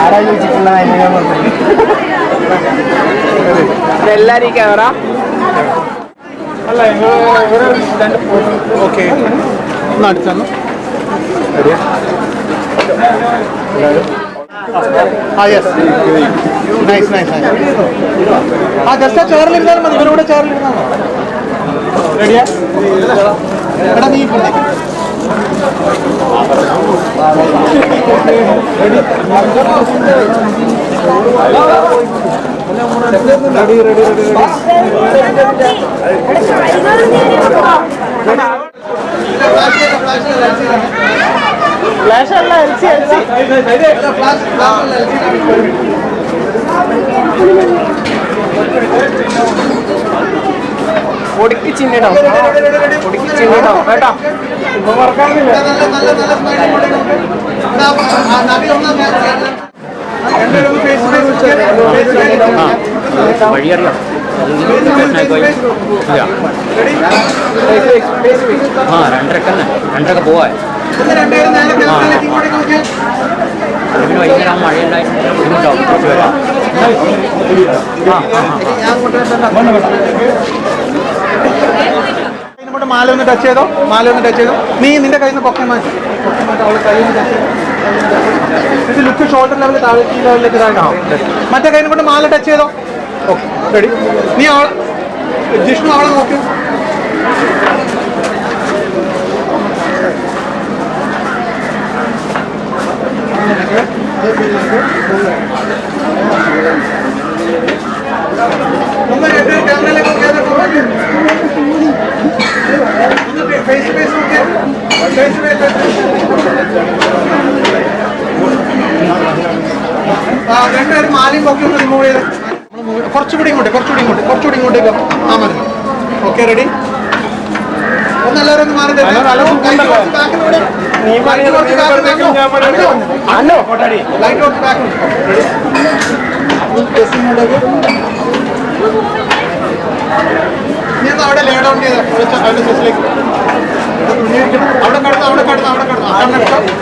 ആരാ ചോദിച്ചിട്ടുള്ള എല്ലാവരും ക്യാമറ. അല്ല ഓക്കെ ഒന്ന് അടുത്തു. Nice nice. ആ ജസ്റ്റ് ആ ചേറിലിരുന്നാലും മതി. ഇവരോട് ചേറിലിരുന്നാണോ? റെഡിയാ? എടാ നീ പിന്നെ റെഡി റെഡി റെഡി ഫ്ലാഷ് അല്ല, എൽസി എൽസി ഒടുക്കി ചിന്നിടോ, ഒടുക്കി ചിന്നിടോ കേട്ടോ. ഇപ്പൊ മറക്കാറില്ല. വഴിയറിയാം. ആ 2:30 പോവാ. ഭയങ്കര മഴയുണ്ടായിട്ട് ബുദ്ധിമുട്ടാവും കുറച്ച് വരാം. ഇങ്ങോട്ട് മാല ഒന്ന് ടച്ച് ചെയ്തോ, മാല ഒന്ന് ടച്ച് ചെയ്തോ. നീ നിന്റെ കയ്യിൽ നിന്ന് പൊക്കം മാറ്റി അവളെ കയ്യിൽ നിന്ന് ടച്ച് ചെയ്തു. ലുക്ക് ഷോൾഡർ ലെവൽ താഴെ ഈ ലെവലിലേക്ക് താഴെ. മറ്റേ കയ്യിൽ കൊണ്ട് മാല ടച്ച് ചെയ്തോ. Okay ready. നീ അവളെ ജിഷ്ണു അവളെ നോക്കി. രണ്ടുപേരും മാലയും പൊക്കി ഒന്ന് റിമൂവ് ചെയ്ത് കുറച്ചുകൂടി ഇങ്ങോട്ടേക്ക് ആ മതി. Okay ready. ഒന്നെല്ലാവരും ഒന്ന് മാറി നീ അവിടെ ലേ ഡൗൺ ചെയ്ത് അവരുടെ ചെസ്സിലേക്ക് അവിടെ കടന്നു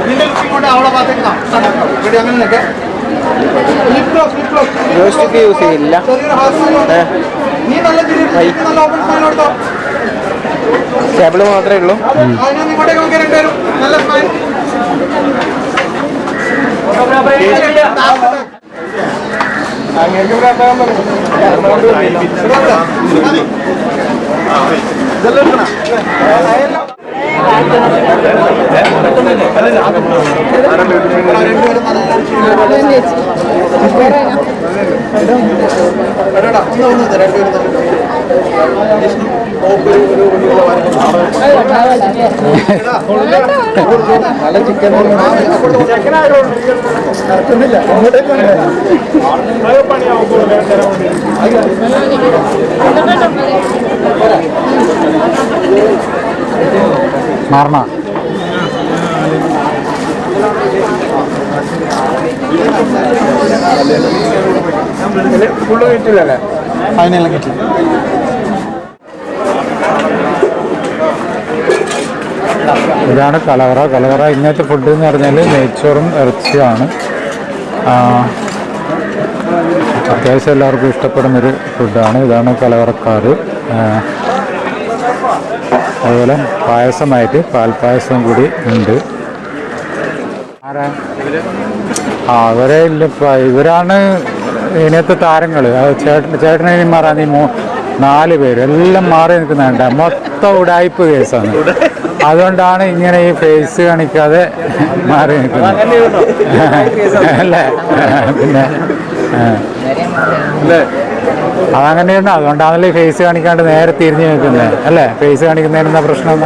നിന്റെ ലുക്ക് ഇങ്ങോട്ട് അവളെ ഭാഗത്തേക്ക് റെഡി. അങ്ങനെ നിൽക്കെ യൂസ് ചെയ്യില്ല. നീ നല്ല നല്ല ഓപ്പൺ സ്മൈൽ കൊടുത്തോ. ടേബിള് മാത്രമേ ഉള്ളൂ. ഇങ്ങോട്ടേക്ക് നോക്കിയാൽ രണ്ടുപേരും നല്ല സ്മൈൽ. നല്ല ചിക്കൻ മാറണ ഫുള്ള് കിട്ടില്ലല്ലേ? അതിനെല്ലാം കിട്ടില്ല. ഇതാണ് കലവറ. ഇന്നത്തെ ഫുഡ് എന്ന് പറഞ്ഞാൽ നെയ്ച്ചോറും ഇറച്ചിയാണ്. അത്യാവശ്യം എല്ലാവർക്കും ഇഷ്ടപ്പെടുന്നൊരു ഫുഡാണ്. ഇതാണ് കലവറക്കാർ. അതുപോലെ പായസമായിട്ട് പാൽപ്പായസം കൂടി ഉണ്ട്. ആരാ? അവരെ ഇല്ലപ്പ ഇവരാണ് ഇതിനകത്ത് താരങ്ങൾ. ചേട്ടനെ മാറാൻ ഈ 4 പേര് എല്ലാം മാറി നിൽക്കുന്നുണ്ട്. മൊത്തം ഉടായ്പ് കേസാണ്. അതുകൊണ്ടാണ് ഇങ്ങനെ ഈ ഫേസ് കാണിക്കാതെ മാറി നിൽക്കുന്നത് അല്ലേ? പിന്നെ അതങ്ങനെയാണ്. അതുകൊണ്ടാണല്ലോ ഈ ഫേസ് കാണിക്കാണ്ട് നേരെ തിരിഞ്ഞു നിൽക്കുന്നത് അല്ലേ? ഫേസ് കാണിക്കുന്നതിന് എന്താ പ്രശ്നം?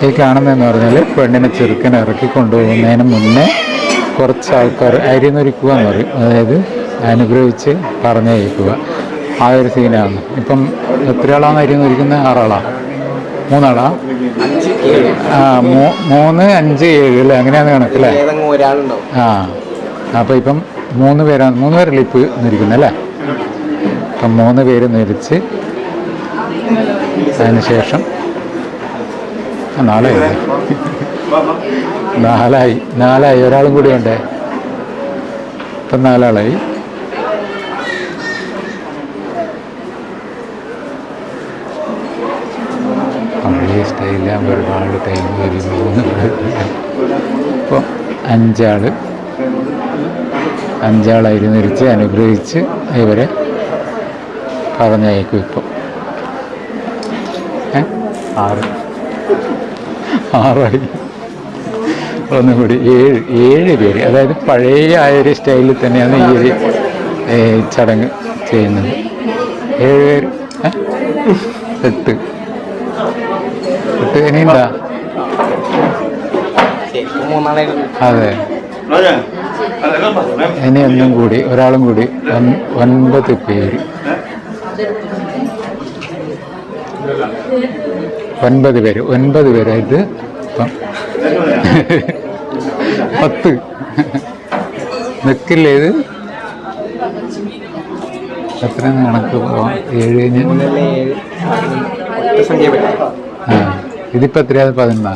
ഈ കാണുന്നതെന്ന് പറഞ്ഞാൽ പെണ്ണിനെ ചെറുക്കനെ ഇറക്കി കൊണ്ടുപോകുന്നതിന് മുന്നേ കുറച്ച് ആൾക്കാർ അരിനൊരുക്കുക എന്ന് പറയും. അതായത് അനുഗ്രഹിച്ച് പറഞ്ഞയക്കുക. ആ ഒരു സീനാണ്. ഇപ്പം എത്ര ആളാണ് അരിനൊരുക്കുന്നത്? 6 ആളാണ്? 3 ആളാ? 3, 5, 7 അല്ലേ? അങ്ങനെയാണ് കണക്കല്ലേ? അപ്പോൾ ഇപ്പം 3 പേരല്ലേ ഇപ്പ് നിരിക്കുന്നത് അല്ലേ? അപ്പം 3 പേര് നിരിച്ച് അതിന് ശേഷം 4 ആയി ഒരാളും കൂടി ഉണ്ടേ. ഇപ്പം 4 ആളായി. ഈ സ്റ്റൈലാകുമ്പോൾ ഒരുപാട് ടൈം വരുന്നു. ഇപ്പോൾ അഞ്ചാളായിരുന്നിരിച്ച് അനുഗ്രഹിച്ച് ഇവരെ പറഞ്ഞയക്കും. ഇപ്പോൾ ആറായി. ഒന്നുകൂടി ഏഴ് പേര്, അതായത് പഴയ ആ ഒരു സ്റ്റൈലിൽ തന്നെയാണ് ഈ ഒരു ചടങ്ങ് ചെയ്യുന്നത്. 7 പേര്, 8 ഇനിയുണ്ടാ? അതെ, ഇനി ഒന്നും കൂടി, ഒരാളും കൂടി 9 പേര്. 9 പേരായിട്ട് ഇപ്പം 10 നിൽക്കില്ലേ? ഇത് എത്ര കണക്ക് പോവാം? 7 ഇതിപ്പോൾ എത്രയാണ്? 11.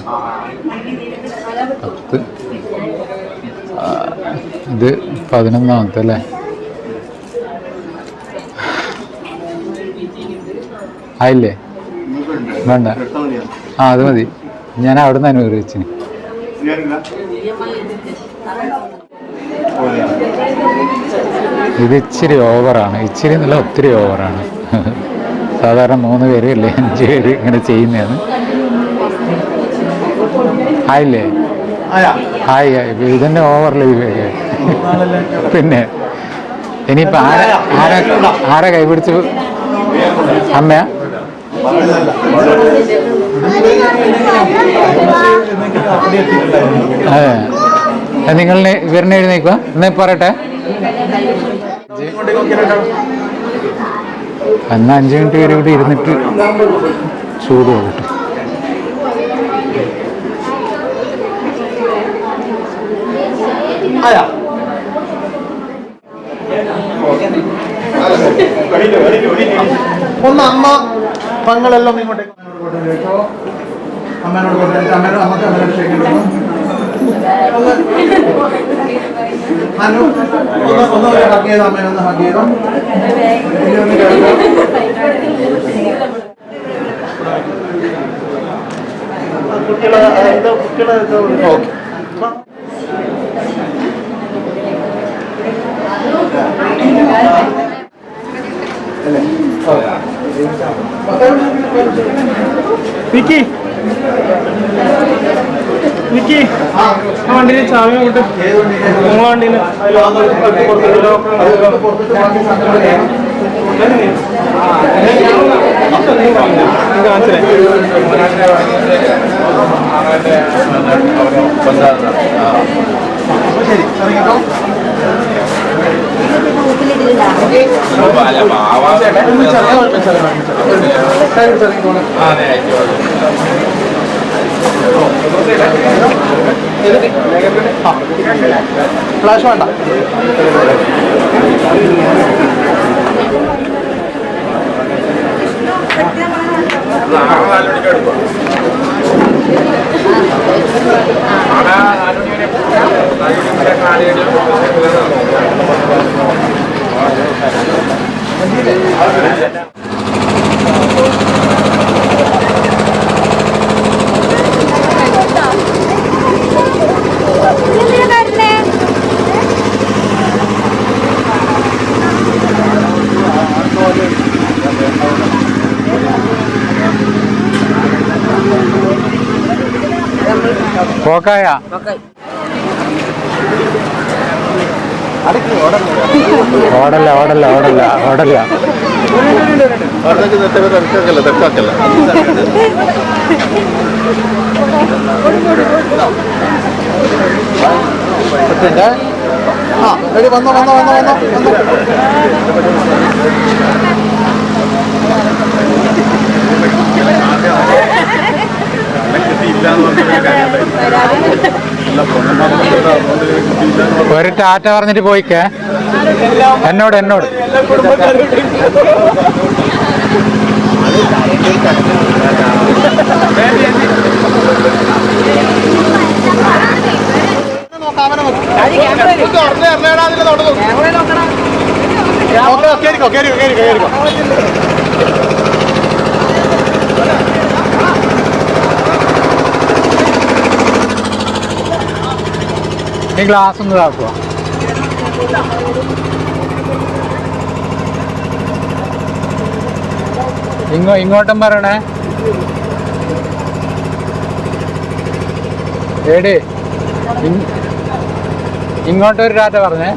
10. ഇത് 11ാമത്തെ അല്ലേ? ആയില്ലേ? വേണ്ട, അത് മതി. ഞാൻ അവിടെ നിന്ന് അനുഗ്രഹിച്ചിന്. ഇത് ഇച്ചിരി ഓവറാണ്. ഇച്ചിരി എന്നല്ല, ഒത്തിരി ഓവറാണ്. സാധാരണ 3 പേര് അല്ലേ 5 പേര് ഇങ്ങനെ ചെയ്യുന്നതാണ്. ആയില്ലേ? ആയി. ഇതന്നെ ഓവറല്ലേ? പിന്നെ ഇനിയിപ്പോൾ ആരാ കൈപിടിച്ച്? അമ്മയാ? അതെ, നിങ്ങളിനെ ഇവരിനെ എഴുന്നേക്കുക. എന്നാ പറയട്ടെ, എന്നാൽ 5 മിനിറ്റ് വരെ ഇവിടെ ഇരുന്നിട്ട് ചൂട് കൊള്ളട്ടെ. ഒന്ന് അമ്മ പങ്ങളെല്ലാം ഇങ്ങോട്ടേക്ക് അമ്മേനോട് കൊടുത്തിട്ട് അമ്മക്ക് അമ്മേനോട് ക്ഷണിക്കുന്നു. ഒന്ന് ഹഗ് ചെയ്തോ, അമ്മേനൊന്ന് ഹഗ് ചെയ്തോ. കുട്ടികളെ ഓക്കെ. വിക്കി വണ്ടിയിൽ ചാവി അങ്ങോട്ട്, നിങ്ങളെ വണ്ടിയിൽ ശരി, ഇറങ്ങിക്കോ. ഫ്ലാഷ് വേണ്ട. പോക്കായ ഓടല്ല. വന്നോ. ഒരു ടാറ്റ പറഞ്ഞിട്ട് പോയിക്കേ. എന്നോട് നീ ഗ്ലാസ് ഒന്ന് ഇതാക്കുക. ഇങ്ങോട്ടും പറയണേ. ഏടി ഇങ്ങോട്ടൊരു ടാറ്റ പറഞ്ഞേ.